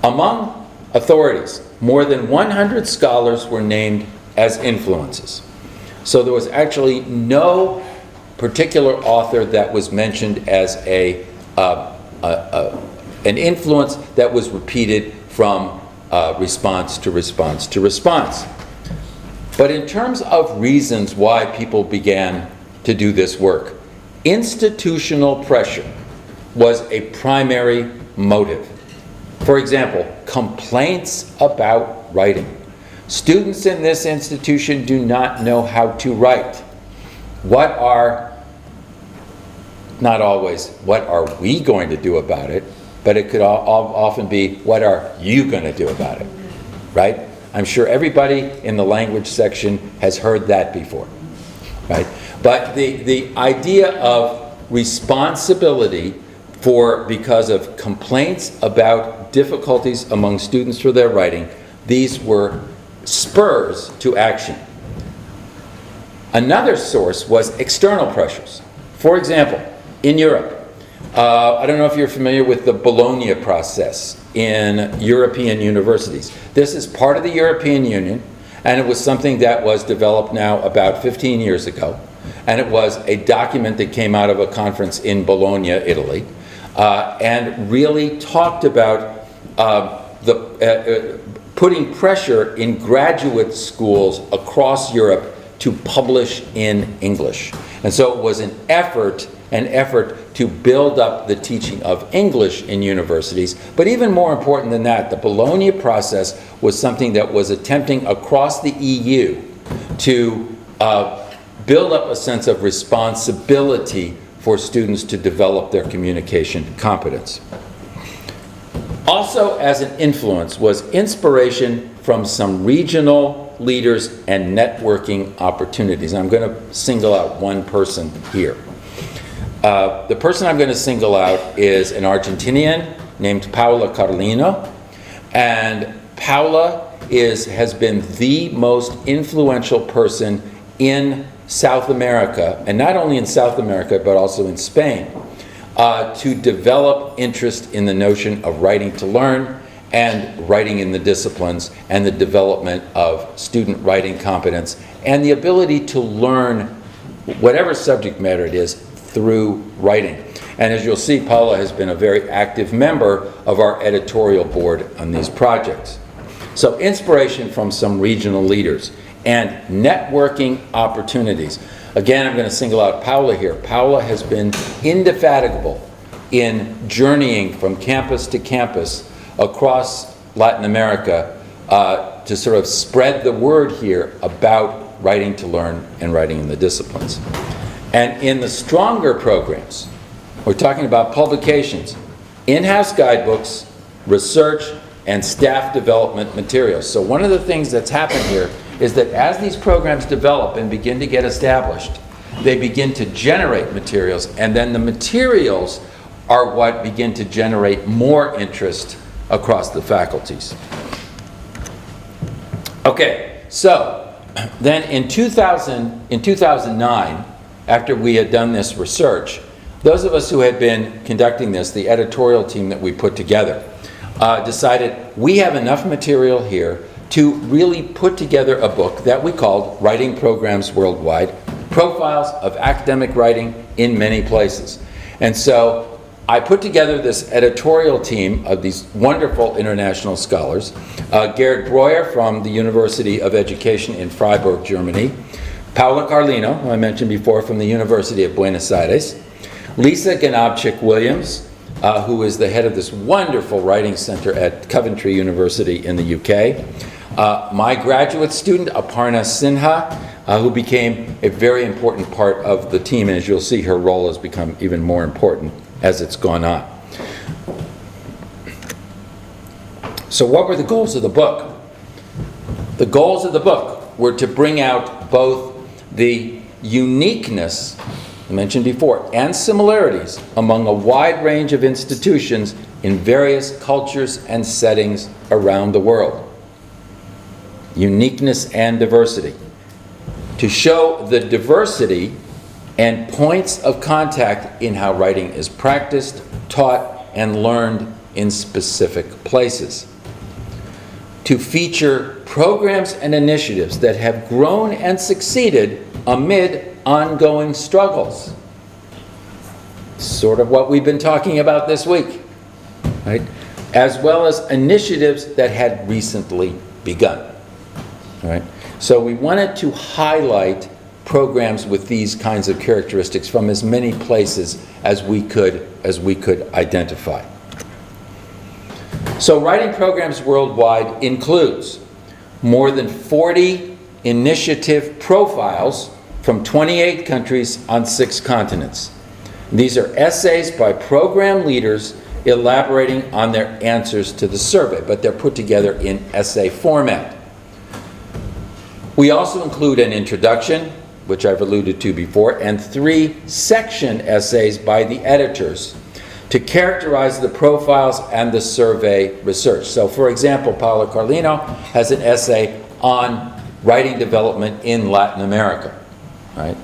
Among authorities, more than 100 scholars were named as influences. So there was actually no particular author that was mentioned as an influence that was repeated from response to response to response. But in terms of reasons why people began to do this work, institutional pressure was a primary motive. For example, complaints about writing. Students in this institution do not know how to write. Not always, what are we going to do about it? But it could often be, what are you going to do about it? Right? I'm sure everybody in the language section has heard that before. Right? But the idea of responsibility because of complaints about difficulties among students for their writing, these were spurs to action. Another source was external pressures. For example, in Europe, I don't know if you're familiar with the Bologna process in European universities. This is part of the European Union, and it was something that was developed now about 15 years ago. And it was a document that came out of a conference in Bologna, Italy, and really talked about putting pressure in graduate schools across Europe to publish in English. And so it was an effort to build up the teaching of English in universities. But even more important than that, the Bologna process was something that was attempting across the EU to build up a sense of responsibility for students to develop their communication competence. Also, as an influence, was inspiration from some regional leaders and networking opportunities. I'm going to single out one person here. The person I'm going to single out is an Argentinian named Paula Carlino, and Paula has been the most influential person in South America, and not only in South America, but also in Spain, to develop interest in the notion of writing to learn and writing in the disciplines and the development of student writing competence and the ability to learn whatever subject matter it is through writing. And as you'll see, Paula has been a very active member of our editorial board on these projects. So inspiration from some regional leaders and networking opportunities. Again, I'm going to single out Paula here. Paula has been indefatigable in journeying from campus to campus across Latin America to sort of spread the word here about Writing to Learn and Writing in the Disciplines. And in the stronger programs, we're talking about publications, in-house guidebooks, research, and staff development materials. So one of the things that's happened here is that as these programs develop and begin to get established, they begin to generate materials, and then the materials are what begin to generate more interest across the faculties. Okay, so then in 2009, after we had done this research, those of us who had been conducting this, the editorial team that we put together, decided we have enough material here to really put together a book that we called Writing Programs Worldwide, Profiles of Academic Writing in Many Places. And so I put together this editorial team of these wonderful international scholars, Gerd Breuer from the University of Education in Freiburg, Germany, Paula Carlino, who I mentioned before, from the University of Buenos Aires, Lisa Ganabchik-Williams, who is the head of this wonderful writing center at Coventry University in the UK, my graduate student, Aparna Sinha, who became a very important part of the team, and as you'll see, her role has become even more important as it's gone on. So what were the goals of the book? The goals of the book were to bring out both the uniqueness, I mentioned before, and similarities among a wide range of institutions in various cultures and settings around the world. Uniqueness and diversity. To show the diversity and points of contact in how writing is practiced, taught, and learned in specific places. To feature programs and initiatives that have grown and succeeded amid ongoing struggles. Sort of what we've been talking about this week, right? As well as initiatives that had recently begun, right? So we wanted to highlight programs with these kinds of characteristics from as many places as we could identify. So Writing Programs Worldwide includes more than 40 initiative profiles from 28 countries on 6 continents. These are essays by program leaders elaborating on their answers to the survey, but they're put together in essay format. We also include an introduction, which I've alluded to before, and 3 section essays by the editors to characterize the profiles and the survey research. So for example, Paula Carlino has an essay on writing development in Latin America, right?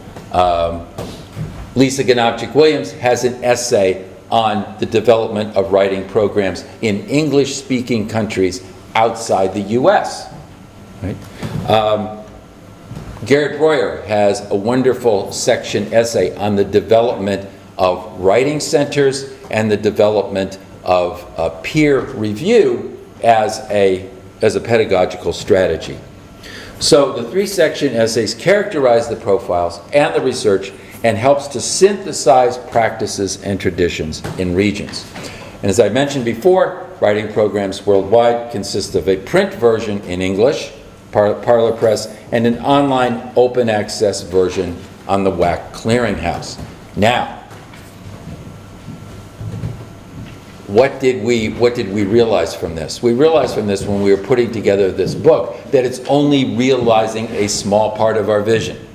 Lisa Ganabchik-Williams has an essay on the development of writing programs in English-speaking countries outside the US, right? Gerd Breuer has a wonderful section essay on the development of writing centers and the development of peer review as a pedagogical strategy. So the 3 section essays characterize the profiles and the research and helps to synthesize practices and traditions in regions. And as I mentioned before, Writing Programs Worldwide consists of a print version in English, Parlor Press, and an online open access version on the WAC Clearinghouse. Now, what did we realize from this? We realized from this when we were putting together this book that it's only realizing a small part of our vision,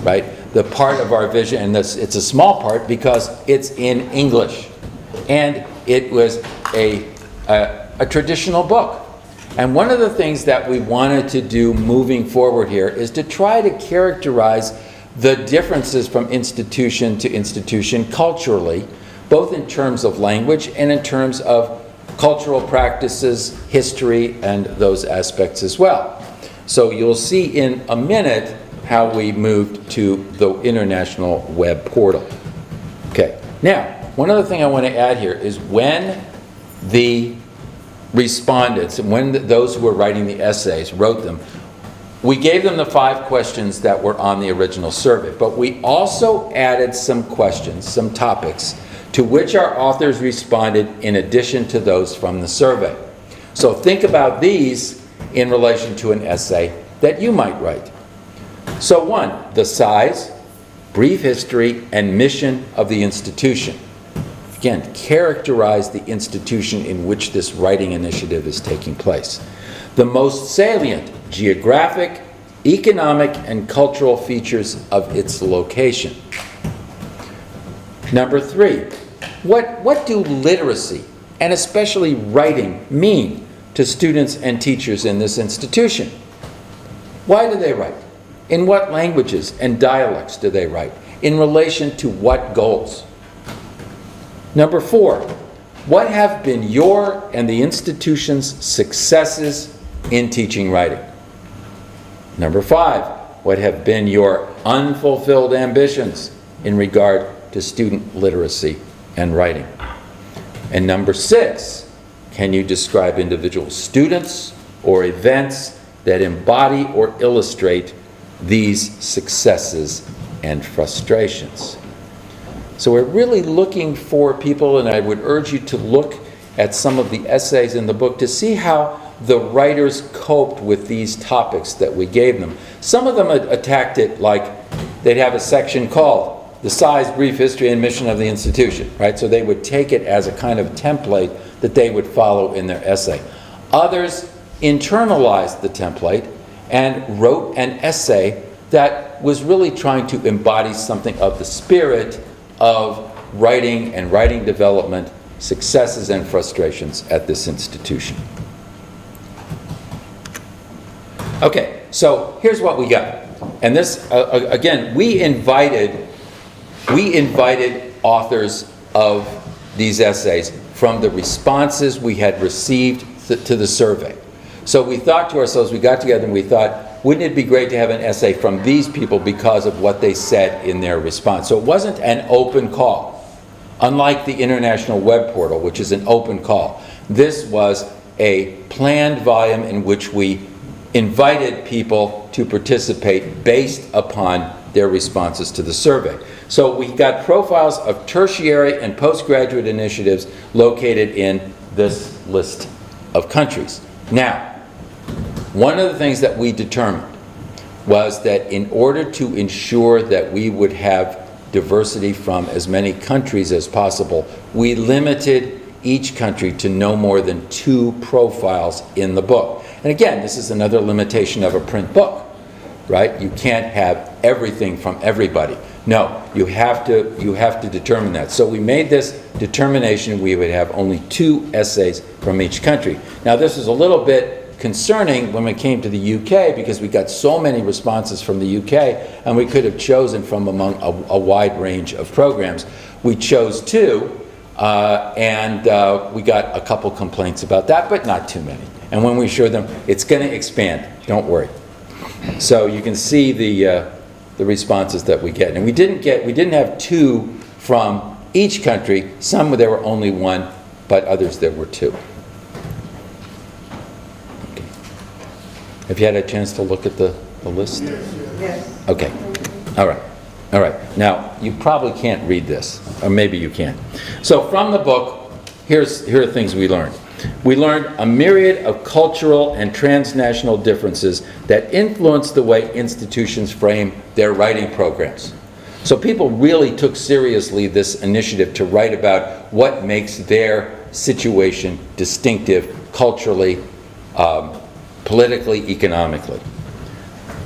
right? The part of our vision, and it's a small part because it's in English, and it was a traditional book. And one of the things that we wanted to do moving forward here is to try to characterize the differences from institution to institution culturally, both in terms of language and in terms of cultural practices, history, and those aspects as well. So you'll see in a minute how we moved to the international web portal. Okay, now, one other thing I want to add here is when the respondents, and when those who were writing the essays wrote them, we gave them the 5 questions that were on the original survey, but we also added some questions, some topics, to which our authors responded in addition to those from the survey. So think about these in relation to an essay that you might write. So 1, the size, brief history, and mission of the institution. Again, characterize the institution in which this writing initiative is taking place. The most salient geographic, economic, and cultural features of its location. Number 3, what do literacy, and especially writing, mean to students and teachers in this institution? Why do they write? In what languages and dialects do they write? In relation to what goals? Number 4, what have been your and the institution's successes in teaching writing? Number 5, what have been your unfulfilled ambitions in regard to student literacy and writing? And number 6, can you describe individual students or events that embody or illustrate these successes and frustrations? So we're really looking for people, and I would urge you to look at some of the essays in the book to see how the writers coped with these topics that we gave them. Some of them attacked it like they'd have a section called The Size, Brief History, and Mission of the Institution, right? So they would take it as a kind of template that they would follow in their essay. Others internalized the template and wrote an essay that was really trying to embody something of the spirit of writing and writing development, successes and frustrations at this institution. Okay, so here's what we got. And this, again, we invited authors of these essays from the responses we had received to the survey. So we thought to ourselves, we got together and we thought, wouldn't it be great to have an essay from these people because of what they said in their response? So it wasn't an open call. Unlike the International Web Portal, which is an open call, this was a planned volume in which we invited people to participate based upon their responses to the survey. So we got profiles of tertiary and postgraduate initiatives located in this list of countries. Now, one of the things that we determined was that in order to ensure that we would have diversity from as many countries as possible, we limited each country to no more than 2 profiles in the book. And again, this is another limitation of a print book, right? You can't have everything from everybody. No, you have to determine that. So we made this determination we would have only 2 essays from each country. Now this is a little bit concerning when we came to the UK because we got so many responses from the UK and we could have chosen from among a wide range of programs. We chose 2 and we got a couple complaints about that, but not too many. And when we showed them, it's going to expand, don't worry. So you can see the responses that we get. And we didn't have 2 from each country. Some there were only 1, but others there were 2. Okay. Have you had a chance to look at the list? Yes. Okay. All right. All right. Now, you probably can't read this, or maybe you can. So from the book, here are things we learned. We learned a myriad of cultural and transnational differences that influence the way institutions frame their writing programs. So people really took seriously this initiative to write about what makes their situation distinctive culturally, politically, economically.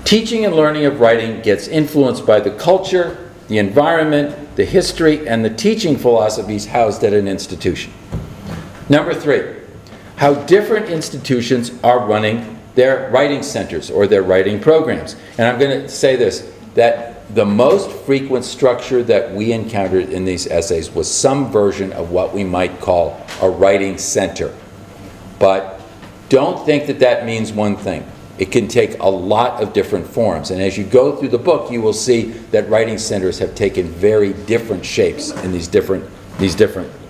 Teaching and learning of writing gets influenced by the culture, the environment, the history, and the teaching philosophies housed at an institution. Number 3. How different institutions are running their writing centers or their writing programs. And I'm going to say this, that the most frequent structure that we encountered in these essays was some version of what we might call a writing center. But don't think that that means one thing. It can take a lot of different forms. And as you go through the book, you will see that writing centers have taken very different shapes in these different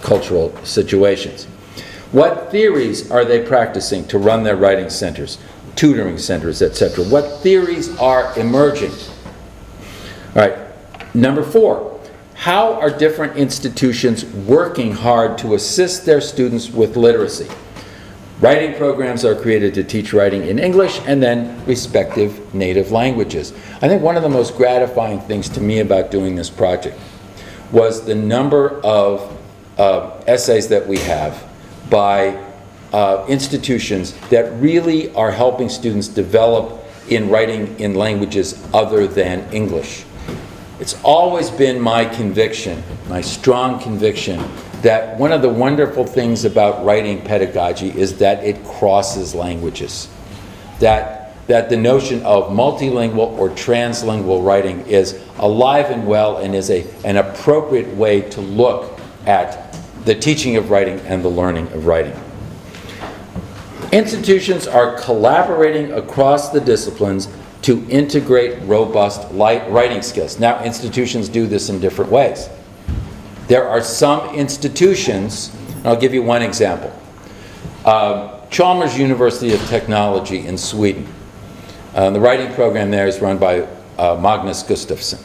cultural situations. What theories are they practicing to run their writing centers, tutoring centers, etc.? What theories are emerging? All right, number 4, how are different institutions working hard to assist their students with literacy? Writing programs are created to teach writing in English and then respective native languages. I think one of the most gratifying things to me about doing this project was the number of essays that we have by institutions that really are helping students develop in writing in languages other than English. It's always been my conviction, my strong conviction, that one of the wonderful things about writing pedagogy is that it crosses languages. That the notion of multilingual or translingual writing is alive and well and is an appropriate way to look at the teaching of writing and the learning of writing. Institutions are collaborating across the disciplines to integrate robust writing skills. Now, institutions do this in different ways. There are some institutions, and I'll give you one example. Chalmers University of Technology in Sweden. The writing program there is run by Magnus Gustafsson.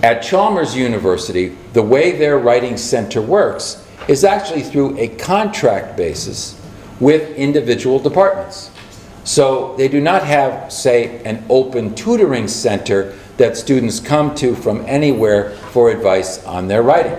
At Chalmers University, the way their writing center works is actually through a contract basis with individual departments. So they do not have, say, an open tutoring center that students come to from anywhere for advice on their writing.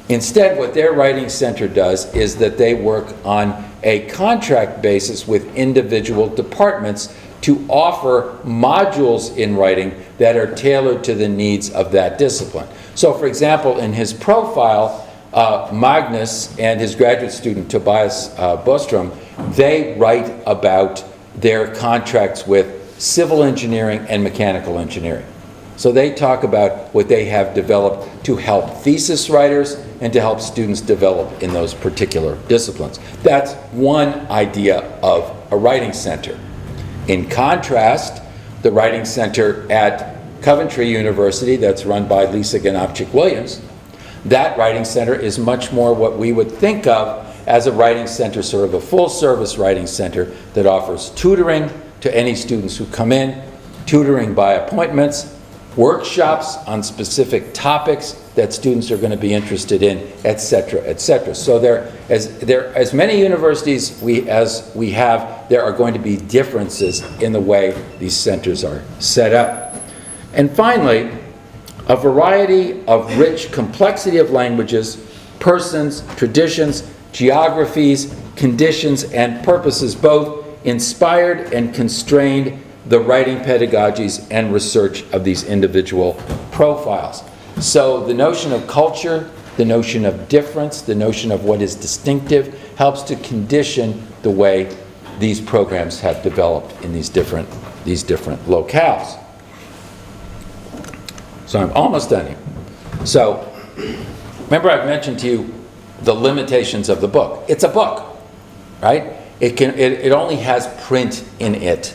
Instead, what their writing center does is that they work on a contract basis with individual departments to offer modules in writing that are tailored to the needs of that discipline. So, for example, in his profile, Magnus and his graduate student Tobias Bostrom, they write about their contracts with civil engineering and mechanical engineering. So they talk about what they have developed to help thesis writers and to help students develop in those particular disciplines. That's one idea of a writing center. In contrast, the writing center at Coventry University that's run by Lisa Ganopchik-Williams, that writing center is much more what we would think of as a writing center, sort of a full-service writing center that offers tutoring to any students who come in, tutoring by appointments, workshops on specific topics that students are going to be interested in, etc., etc. So as many universities as we have, there are going to be differences in the way these centers are set up. And finally, a variety of rich complexity of languages, persons, traditions, geographies, conditions, and purposes both inspired and constrained the writing pedagogies and research of these individual profiles. So the notion of culture, the notion of difference, the notion of what is distinctive helps to condition the way these programs have developed in these different locales. So I'm almost done here. So remember I've mentioned to you the limitations of the book. It's a book, right? It only has print in it,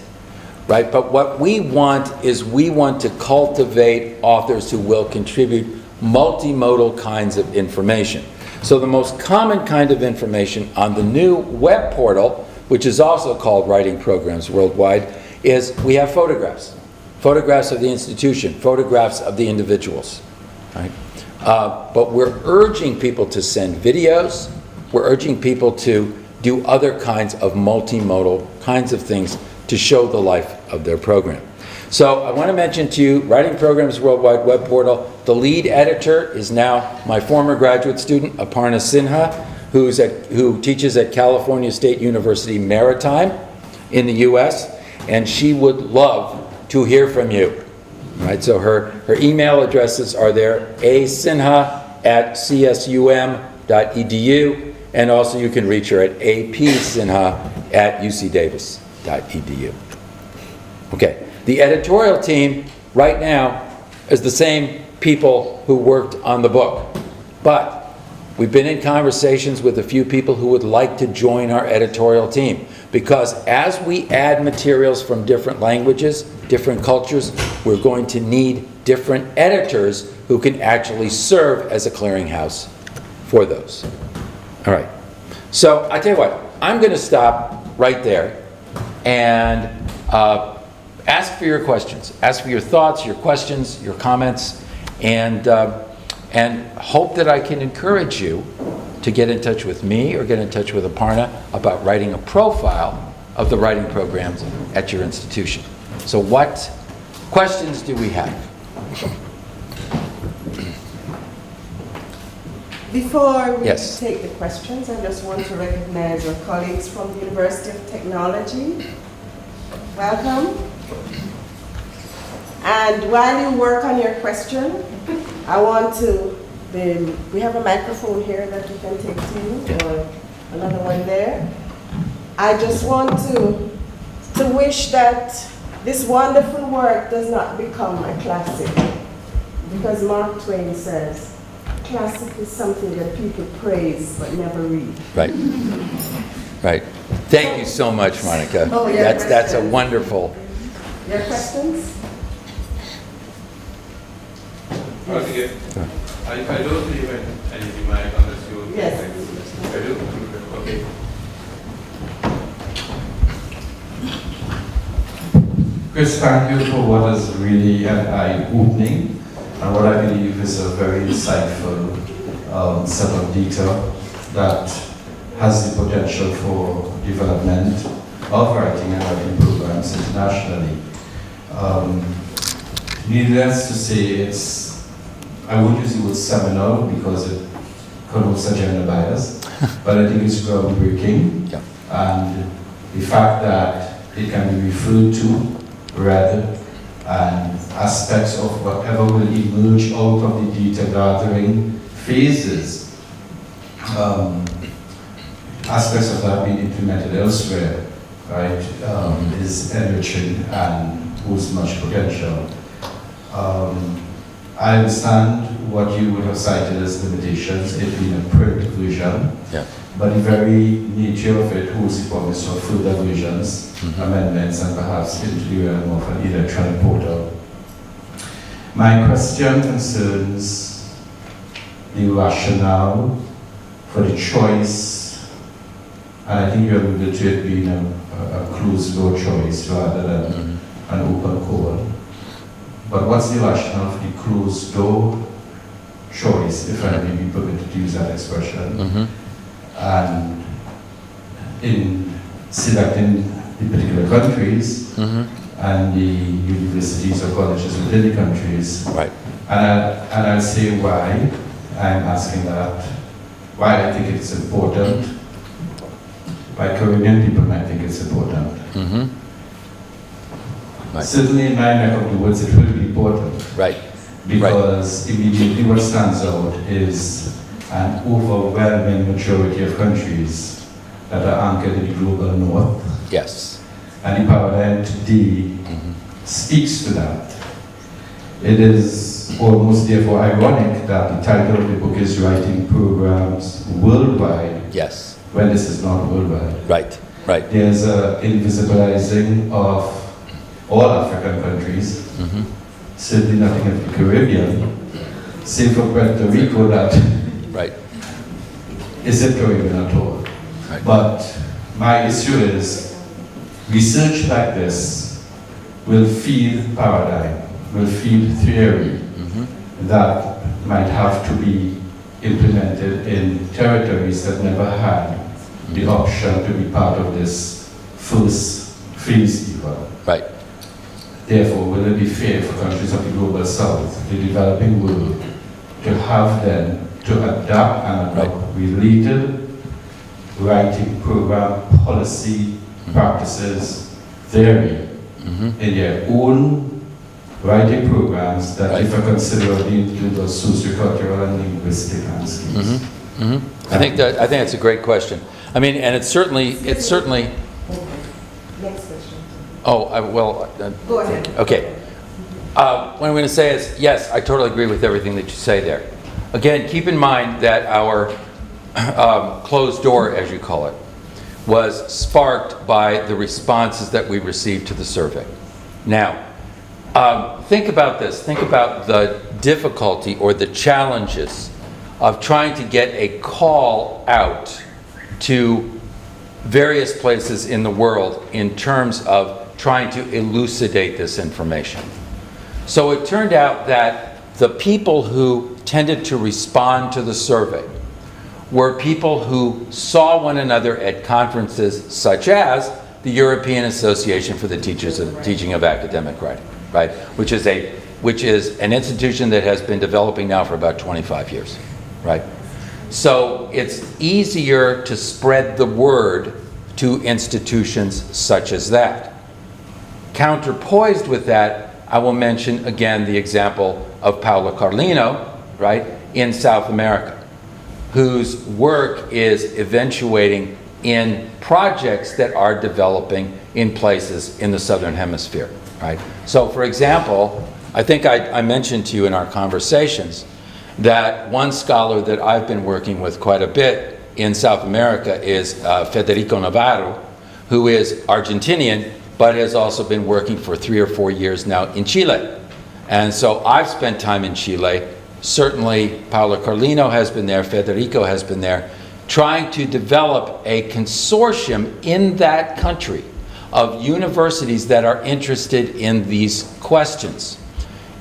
right? But what we want is we want to cultivate authors who will contribute multimodal kinds of information. So the most common kind of information on the new web portal, which is also called Writing Programs Worldwide, is we have photographs. Photographs of the institution, photographs of the individuals, right? But we're urging people to send videos. We're urging people to do other kinds of multimodal kinds of things to show the life of their program. So I want to mention to you, Writing Programs Worldwide web portal, the lead editor is now my former graduate student, Aparna Sinha, who teaches at California State University Maritime in the US, and she would love to hear from you. Right, so her email addresses are there, asinha@csum.edu, and also you can reach her at apsinha@ucdavis.edu. Okay, the editorial team right now is the same people who worked on the book, but we've been in conversations with a few people who would like to join our editorial team, because as we add materials from different languages, different cultures, we're going to need different editors who can actually serve as a clearinghouse for those. All right. So I tell you what, I'm going to stop right there and ask for your questions. Ask for your thoughts, your questions, your comments, and hope that I can encourage you to get in touch with me or get in touch with Aparna about writing a profile of the writing programs at your institution. So what questions do we have? Before we Yes. take the questions, I just want to recognize our colleagues from the University of Technology. Welcome. And while you work on your question, I want to, we have a microphone here that you can take to you, or another one there. I just want to wish that this wonderful work does not become a classic, because Mark Twain says, classic is something that people praise but never read. Right. Right. Thank you so much, Monica. Oh, yeah, That's a wonderful. Your questions? Okay. I don't leave anything mic unless you. Yes. I do? Okay. Chris, thank you for what is really an eye-opening and what I believe is a very insightful set of data that has the potential for development of writing and writing programs internationally. Needless to say, I won't use the word seminal because it connotes a gender bias, but I think it's groundbreaking. Yeah. And the fact that it can be referred to, read, and aspects of whatever will emerge out of the data gathering phases, aspects of that being implemented elsewhere, right, is enriching and holds much potential. I understand what you would have cited as limitations, it being a print version, Yeah. but the very nature of it holds the promise of further versions, amendments, and perhaps into the realm of an electronic portal. My question concerns the rationale for the choice, and I think you alluded to it being a closed-door choice rather than an open call. But what's the rationale for the closed-door choice, if I may be permitted to use that expression? And in selecting the particular countries and the universities or colleges within the countries. Right. And I'll say why I'm asking that, why I think it's important. By Caribbean people might think it's important. Right. Certainly in my neck of the woods it will be important. Right. Because immediately what stands out is an overwhelming majority of countries that are anchored in the global north. Yes. And the paradigm today speaks to that. It is almost therefore ironic that the title of the book is Writing Programs Worldwide. Yes. When this is not worldwide. Right. Right. There's an invisibilizing of all African countries, certainly nothing of the Caribbean, save for Puerto Rico that Right. isn't Caribbean at all. Right. But my issue is research like this will feed paradigm, will feed theory that might have to be implemented in territories that never had the option to be part of this first phase even. Right. Therefore, will it be fair for countries of the global south, the developing world, to have them to adapt and adopt related writing program policy practices theory in their own writing programs that differ considerably into the sociocultural and linguistic landscapes? I think that's a great question. I mean, and it's certainly. Next question. Go ahead. Okay. What I'm going to say is, yes, I totally agree with everything that you say there. Again, keep in mind that our closed door, as you call it, was sparked by the responses that we received to the survey. Now, think about this. Think about the difficulty or the challenges of trying to get a call out to various places in the world in terms of trying to elucidate this information. So it turned out that the people who tended to respond to the survey were people who saw one another at conferences such as the European Association for the Teaching of Academic Writing, right? Which is an institution that has been developing now for about 25 years, right? So it's easier to spread the word to institutions such as that. Counterpoised with that, I will mention again the example of Paolo Carlino, right, in South America, whose work is eventuating in projects that are developing in places in the Southern Hemisphere, right? So for example, I think I mentioned to you in our conversations that one scholar that I've been working with quite a bit in South America is Federico Navarro, who is Argentinian, but has also been working for 3 or 4 years now in Chile. And so I've spent time in Chile. Certainly Paolo Carlino has been there, Federico has been there, trying to develop a consortium in that country of universities that are interested in these questions.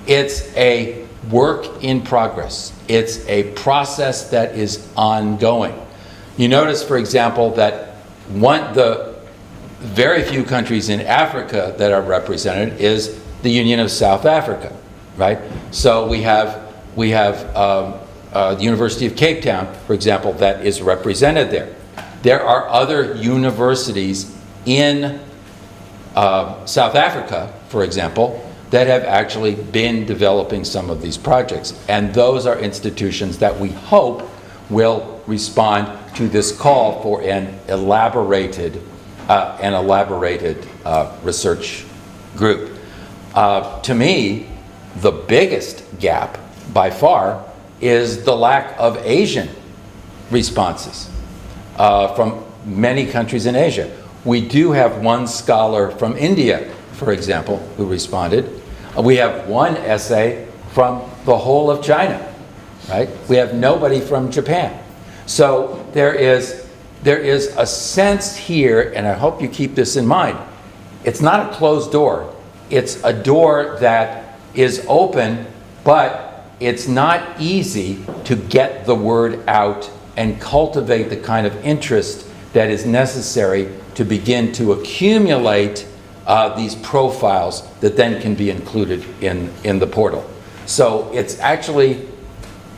It's a work in progress. It's a process that is ongoing. You notice, for example, that the very few countries in Africa that are represented is the Union of South Africa, right? So we have the University of Cape Town, for example, that is represented there. There are other universities in South Africa, for example, that have actually been developing some of these projects. And those are institutions that we hope will respond to this call for an elaborated research group. To me, the biggest gap by far is the lack of Asian responses from many countries in Asia. We do have one scholar from India, for example, who responded. We have one essay from the whole of China, right? We have nobody from Japan. So there is a sense here, and I hope you keep this in mind, it's not a closed door. It's a door that is open, but it's not easy to get the word out and cultivate the kind of interest that is necessary to begin to accumulate these profiles that then can be included in the portal. So it's actually,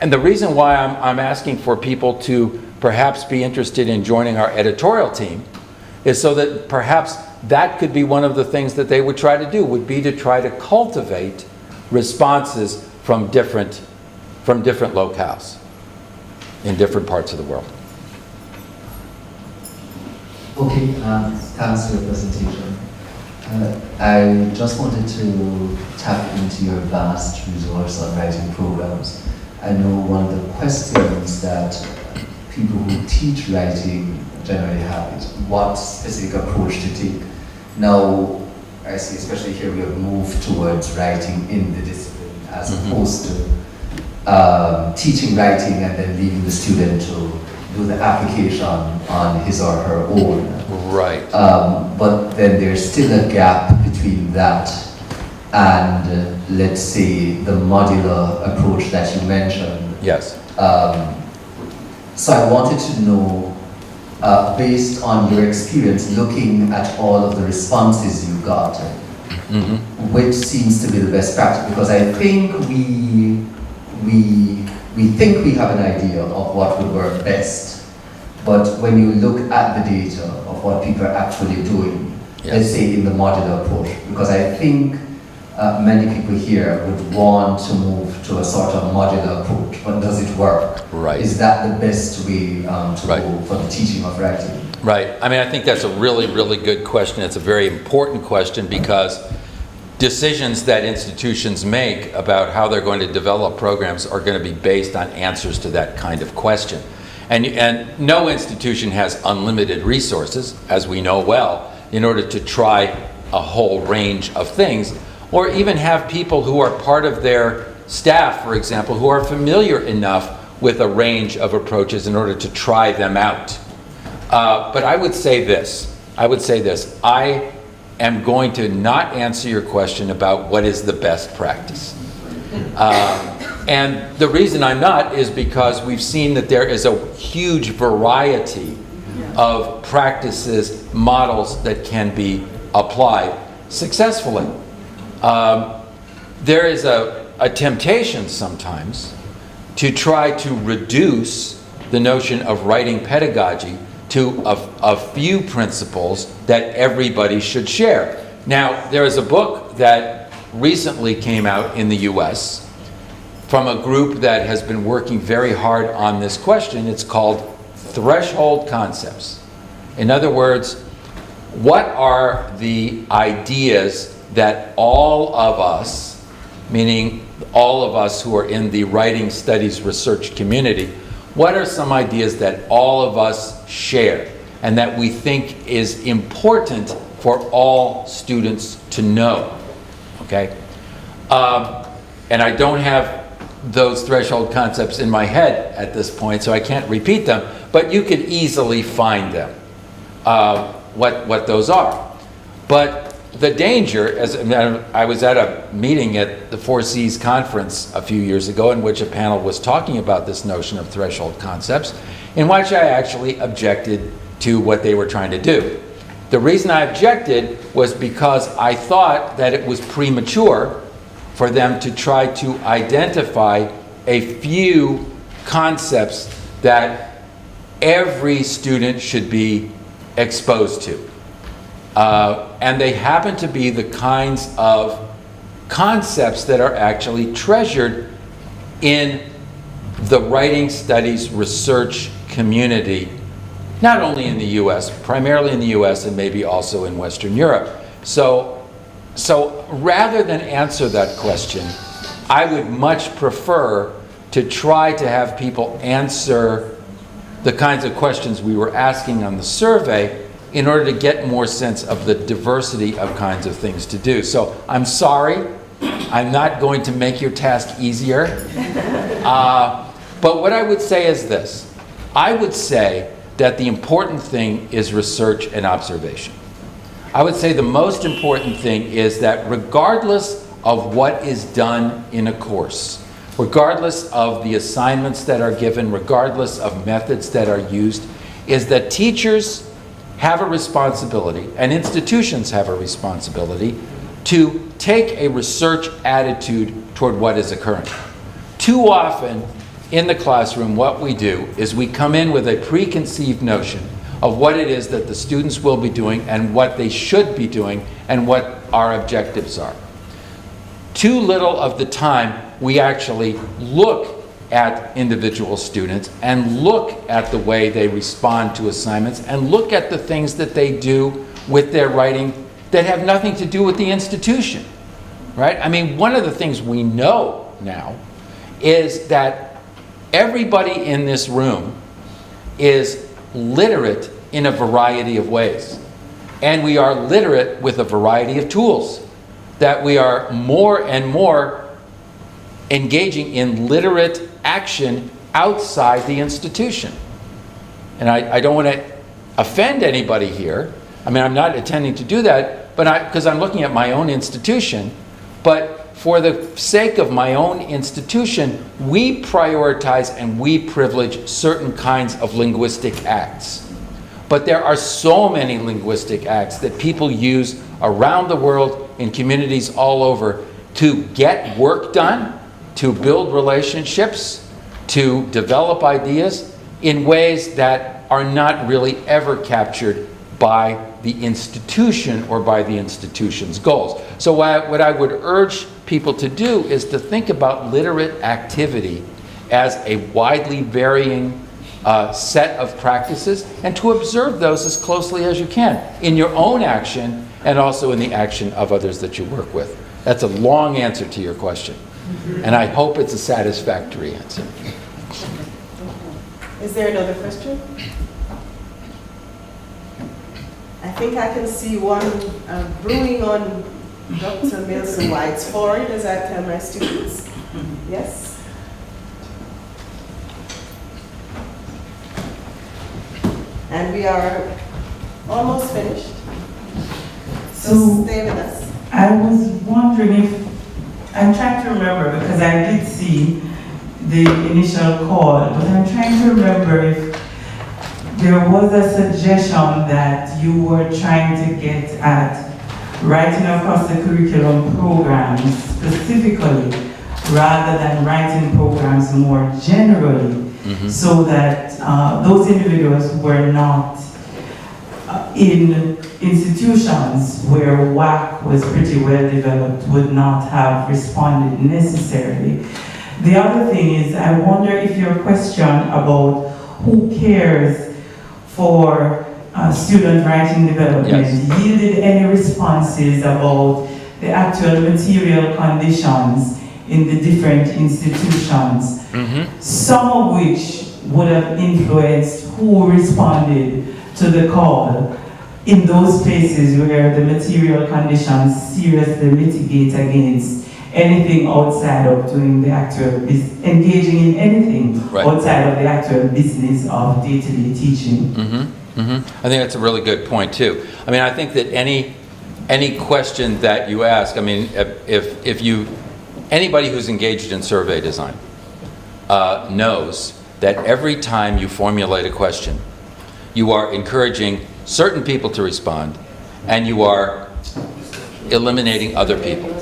and the reason why I'm asking for people to perhaps be interested in joining our editorial team is so that perhaps that could be one of the things that they would try to do, would be to try to cultivate responses from different locales in different parts of the world. Okay, thanks for your presentation. I just wanted to tap into your vast resource on writing programs. I know one of the questions that people who teach writing generally have is what specific approach to take. Now, I see, especially here, we have moved towards writing in the discipline as opposed to teaching writing and then leaving the student to do the application on his or her own. Right. But then there's still a gap between that and, let's say, the modular approach that you mentioned. Yes. So I wanted to know, based on your experience looking at all of the responses you got, which seems to be the best practice? Because I think we think we have an idea of what would work best, but when you look at the data of what people are actually doing, let's say in the modular approach, because I think many people here would want to move to a sort of modular approach, but does it work? Right. Is that the best way to go for the teaching of writing? Right. I mean, I think that's a really, really good question. It's a very important question because decisions that institutions make about how they're going to develop programs are going to be based on answers to that kind of question. And no institution has unlimited resources, as we know well, in order to try a whole range of things, or even have people who are part of their staff, for example, who are familiar enough with a range of approaches in order to try them out. But I would say this. I am going to not answer your question about what is the best practice. And the reason I'm not is because we've seen that there is a huge variety of practices, models that can be applied successfully. There is a temptation sometimes to try to reduce the notion of writing pedagogy to a few principles that everybody should share. Now, there is a book that recently came out in the US from a group that has been working very hard on this question. It's called Threshold Concepts. In other words, what are the ideas that all of us, meaning all of us who are in the writing studies research community, what are some ideas that all of us share and that we think is important for all students to know? Okay? And I don't have those threshold concepts in my head at this point, so I can't repeat them, but you could easily find them, what those are. But the danger, as I was at a meeting at the 4Cs conference a few years ago in which a panel was talking about this notion of threshold concepts, in which I actually objected to what they were trying to do. The reason I objected was because I thought that it was premature for them to try to identify a few concepts that every student should be exposed to. And they happen to be the kinds of concepts that are actually treasured in the writing studies research community, not only in the US, primarily in the US and maybe also in Western Europe. So rather than answer that question, I would much prefer to try to have people answer the kinds of questions we were asking on the survey in order to get more sense of the diversity of kinds of things to do. So I'm sorry, I'm not going to make your task easier. But what I would say is this. I would say that the important thing is research and observation. I would say the most important thing is that regardless of what is done in a course, regardless of the assignments that are given, regardless of methods that are used, is that teachers have a responsibility, and institutions have a responsibility, to take a research attitude toward what is occurring. Too often in the classroom, what we do is we come in with a preconceived notion of what it is that the students will be doing and what they should be doing and what our objectives are. Too little of the time we actually look at individual students and look at the way they respond to assignments and look at the things that they do with their writing that have nothing to do with the institution, right? I mean, one of the things we know now is that everybody in this room is literate in a variety of ways. And we are literate with a variety of tools, that we are more and more engaging in literate action outside the institution. And I don't want to offend anybody here. I mean, I'm not intending to do that, but because I'm looking at my own institution. But for the sake of my own institution, we prioritize and we privilege certain kinds of linguistic acts. But there are so many linguistic acts that people use around the world in communities all over to get work done, to build relationships, to develop ideas in ways that are not really ever captured by the institution or by the institution's goals. So what I would urge people to do is to think about literate activity as a widely varying set of practices and to observe those as closely as you can in your own action and also in the action of others that you work with. That's a long answer to your question. And I hope it's a satisfactory answer. Is there another question? I think I can see one brewing on Dr. Milson White's forehead as I tell my students. Yes? And we are almost finished. So stay with us. I was wondering if, I'm trying to remember because I did see the initial call, but I'm trying to remember if there was a suggestion that you were trying to get at writing across the curriculum programs specifically, rather than writing programs more generally, so that those individuals who were not in institutions where WAC was pretty well developed would not have responded necessarily. The other thing is, I wonder if your question about who cares for student writing development yielded any responses about the actual material conditions in the different institutions, some of which would have influenced who responded to the call in those places where the material conditions seriously mitigate against anything outside of doing the actual engaging in anything outside of the actual business of day-to-day teaching. I think that's a really good point too. I mean, I think that any question that you ask, I mean, if you, anybody who's engaged in survey design knows that every time you formulate a question, you are encouraging certain people to respond, and you are eliminating other people.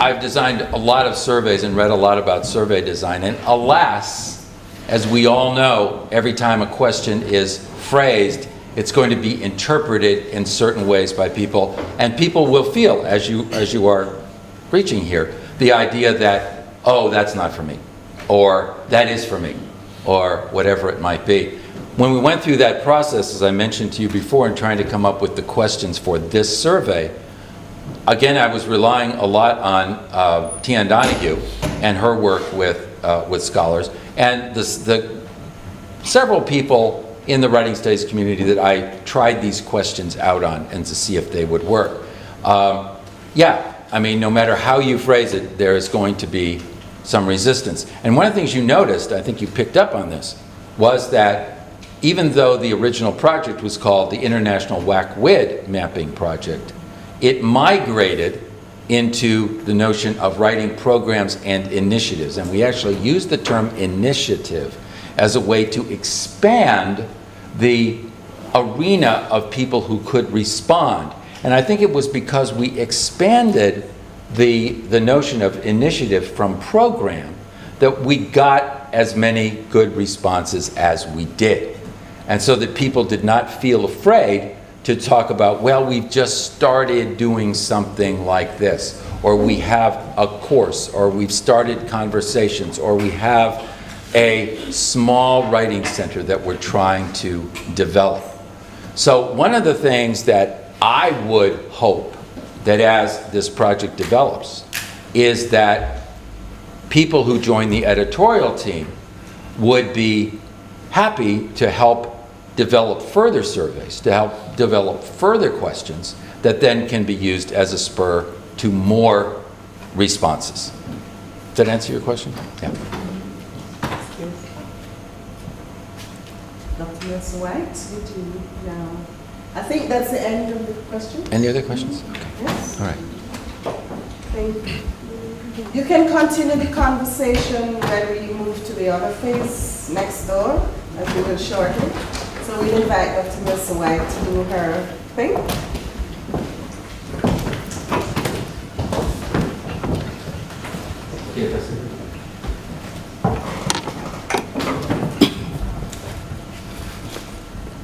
I've designed a lot of surveys and read a lot about survey design, and alas, as we all know, every time a question is phrased, it's going to be interpreted in certain ways by people, and people will feel, as you are preaching here, the idea that, oh, that's not for me, or that is for me, or whatever it might be. When we went through that process, as I mentioned to you before, in trying to come up with the questions for this survey, again, I was relying a lot on Tian Donahue and her work with scholars, and the several people in the writing studies community that I tried these questions out on and to see if they would work. Yeah, I mean, no matter how you phrase it, there is going to be some resistance. And one of the things you noticed, I think you picked up on this, was that even though the original project was called the International WAC-WID Mapping Project, it migrated into the notion of writing programs and initiatives. And we actually used the term initiative as a way to expand the arena of people who could respond. And I think it was because we expanded the notion of initiative from program that we got as many good responses as we did. And so that people did not feel afraid to talk about, well, we've just started doing something like this, or we have a course, or we've started conversations, or we have a small writing center that we're trying to develop. So one of the things that I would hope that as this project develops is that people who join the editorial team would be happy to help develop further surveys, to help develop further questions that then can be used as a spur to more responses. Does that answer your question? Yeah. Dr. Ms. White, would you now? I think that's the end of the question. Any other questions? Okay. Yes. All right. Thank you. You can continue the conversation when we move to the other phase next door, as we will shortly. So we invite Dr. Ms. White to do her thing.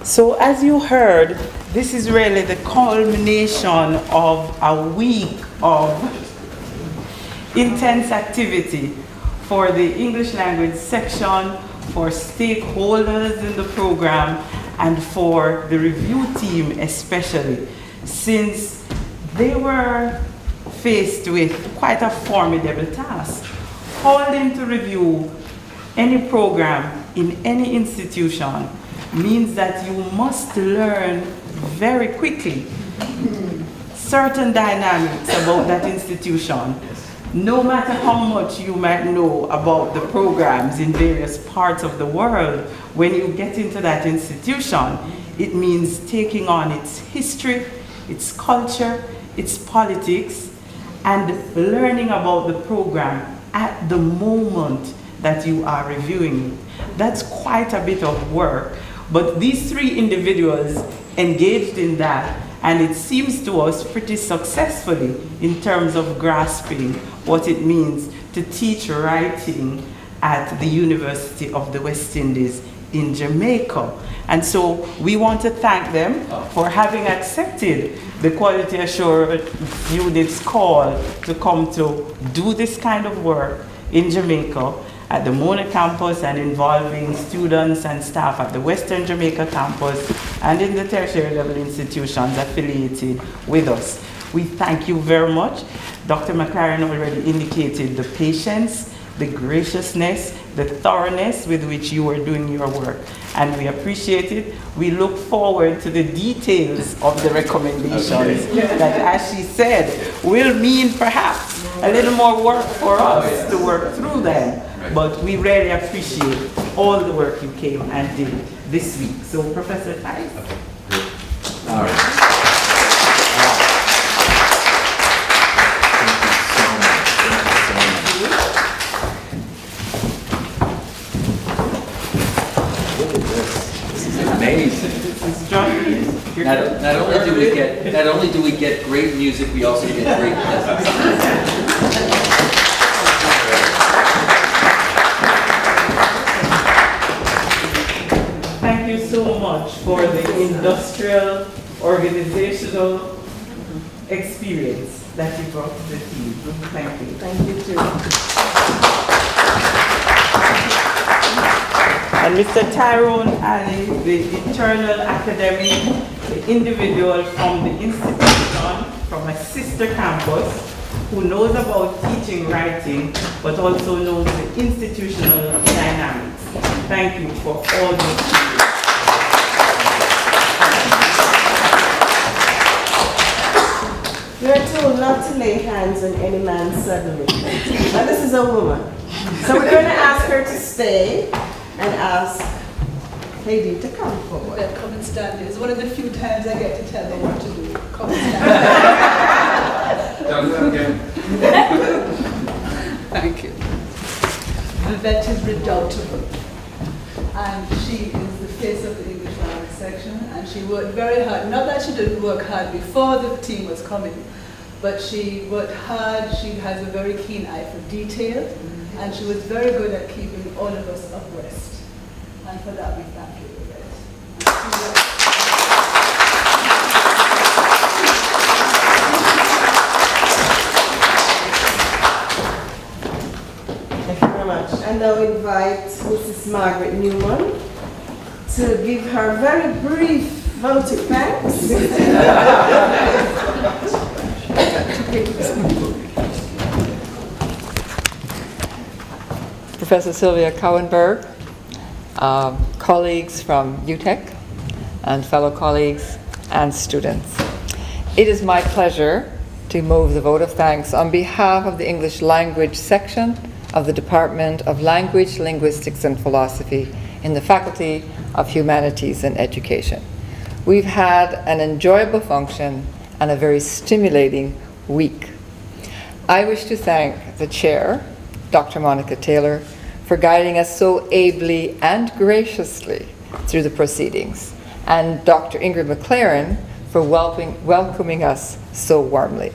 So as you heard, this is really the culmination of a week of intense activity for the English language section, for stakeholders in the program, and for the review team especially, since they were faced with quite a formidable task. Holding to review any program in any institution means that you must learn very quickly certain dynamics about that institution. No matter how much you might know about the programs in various parts of the world, when you get into that institution, it means taking on its history, its culture, its politics, and learning about the program at the moment that you are reviewing it. That's quite a bit of work, but these 3 individuals engaged in that, and it seems to us pretty successfully in terms of grasping what it means to teach writing at the University of the West Indies in Jamaica. And so we want to thank them for having accepted the Quality Assurance Unit's call to come to do this kind of work in Jamaica at the Mona campus, and involving students and staff at the Western Jamaica campus and in the tertiary level institutions affiliated with us. We thank you very much. Dr. McLaren already indicated the patience, the graciousness, the thoroughness with which you are doing your work, and we appreciate it. We look forward to the details of the recommendations that, as she said, will mean perhaps a little more work for us to work through them. But we really appreciate all the work you came and did this week. So, Professor Theis. All right. Amazing. Not only do we get great music, we also get great presents. Thank you so much for the industrial, organizational experience that you brought to the team. Thank you. Thank you too. And Mr. Tyrone Ali, the internal academic, the individual from the institution, from a sister campus, who knows about teaching writing, but also knows the institutional dynamics. Thank you for all those things. We are told not to lay hands on any man suddenly. Now this is a woman. So we're going to ask her to stay and ask Heidi to come forward. Well, come and stand. It's one of the few times I get to tell them what to do. Come and stand. Don't do it again. Thank you. Vivette is redoubtable. And she is the face of the English language section, and she worked very hard. Not that she didn't work hard before the team was coming, but she worked hard. She has a very keen eye for detail, and she was very good at keeping all of us abreast. And for that, we thank you, Vivette. Thank you very much. And now invite Mrs. Margaret Newman to give her very brief vote of thanks. Professor Sylvia Cowenberg, colleagues from UTEC, and fellow colleagues and students. It is my pleasure to move the vote of thanks on behalf of the English Language section of the Department of Language, Linguistics and Philosophy in the Faculty of Humanities and Education. We've had an enjoyable function and a very stimulating week. I wish to thank the chair, Dr. Monica Taylor, for guiding us so ably and graciously through the proceedings, and Dr. Ingrid McLaren for welcoming us so warmly.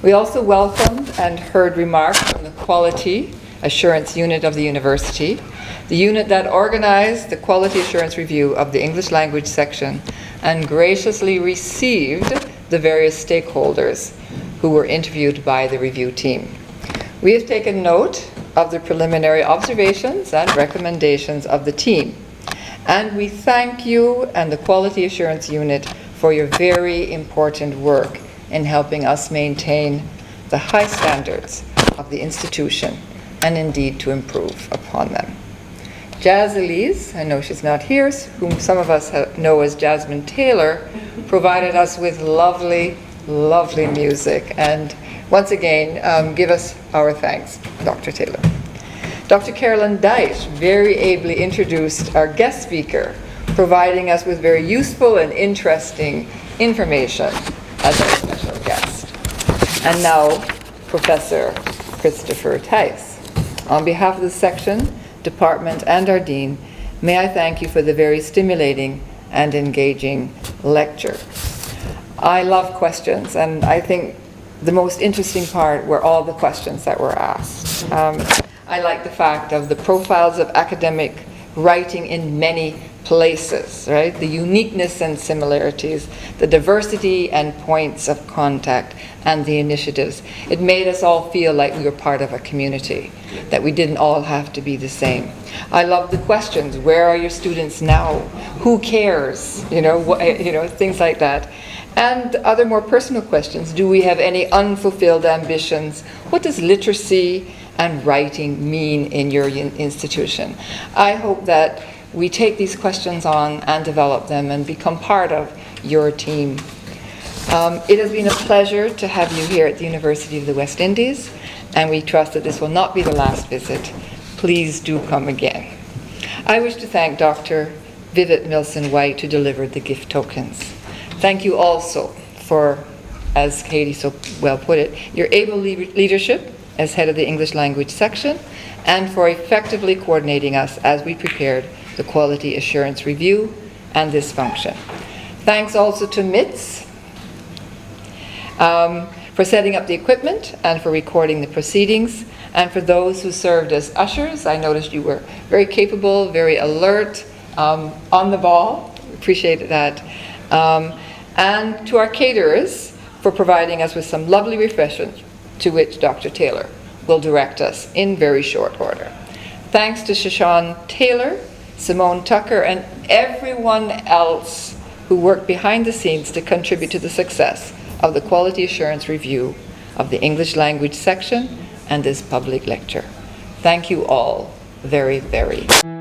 We also welcomed and heard remarks from the Quality Assurance Unit of the University, the unit that organized the Quality Assurance Review of the English Language section and graciously received the various stakeholders who were interviewed by the review team. We have taken note of the preliminary observations and recommendations of the team, and we thank you and the Quality Assurance Unit for your very important work in helping us maintain the high standards of the institution and indeed to improve upon them. Jazz Elise, I know she's not here, whom some of us know as Jasmine Taylor, provided us with lovely, lovely music. And once again, give us our thanks, Dr. Taylor. Dr. Carolyn Theis very ably introduced our guest speaker, providing us with very useful and interesting information as our special guest. And now, Professor Christopher Theis. On behalf of the section, department, and our dean, may I thank you for the very stimulating and engaging lecture. I love questions, and I think the most interesting part were all the questions that were asked. I like the fact of the profiles of academic writing in many places, right? The uniqueness and similarities, the diversity and points of contact, and the initiatives. It made us all feel like we were part of a community, that we didn't all have to be the same. I love the questions. Where are your students now? Who cares? Things like that. And other more personal questions. Do we have any unfulfilled ambitions? What does literacy and writing mean in your institution? I hope that we take these questions on and develop them and become part of your team. It has been a pleasure to have you here at the University of the West Indies, and we trust that this will not be the last visit. Please do come again. I wish to thank Dr. Vivek Milson-White, who delivered the gift tokens. Thank you also for, as Katie so well put it, your able leadership as head of the English language section, and for effectively coordinating us as we prepared the quality assurance review and this function. Thanks also to MITS for setting up the equipment and for recording the proceedings, and for those who served as ushers. I noticed you were very capable, very alert, on the ball. Appreciate that. And to our caterers for providing us with some lovely refreshments, to which Dr. Taylor will direct us in very short order. Thanks to Shashawn Taylor, Simone Tucker, and everyone else who worked behind the scenes to contribute to the success of the quality assurance review of the English language section and this public lecture. Thank you all very, very much.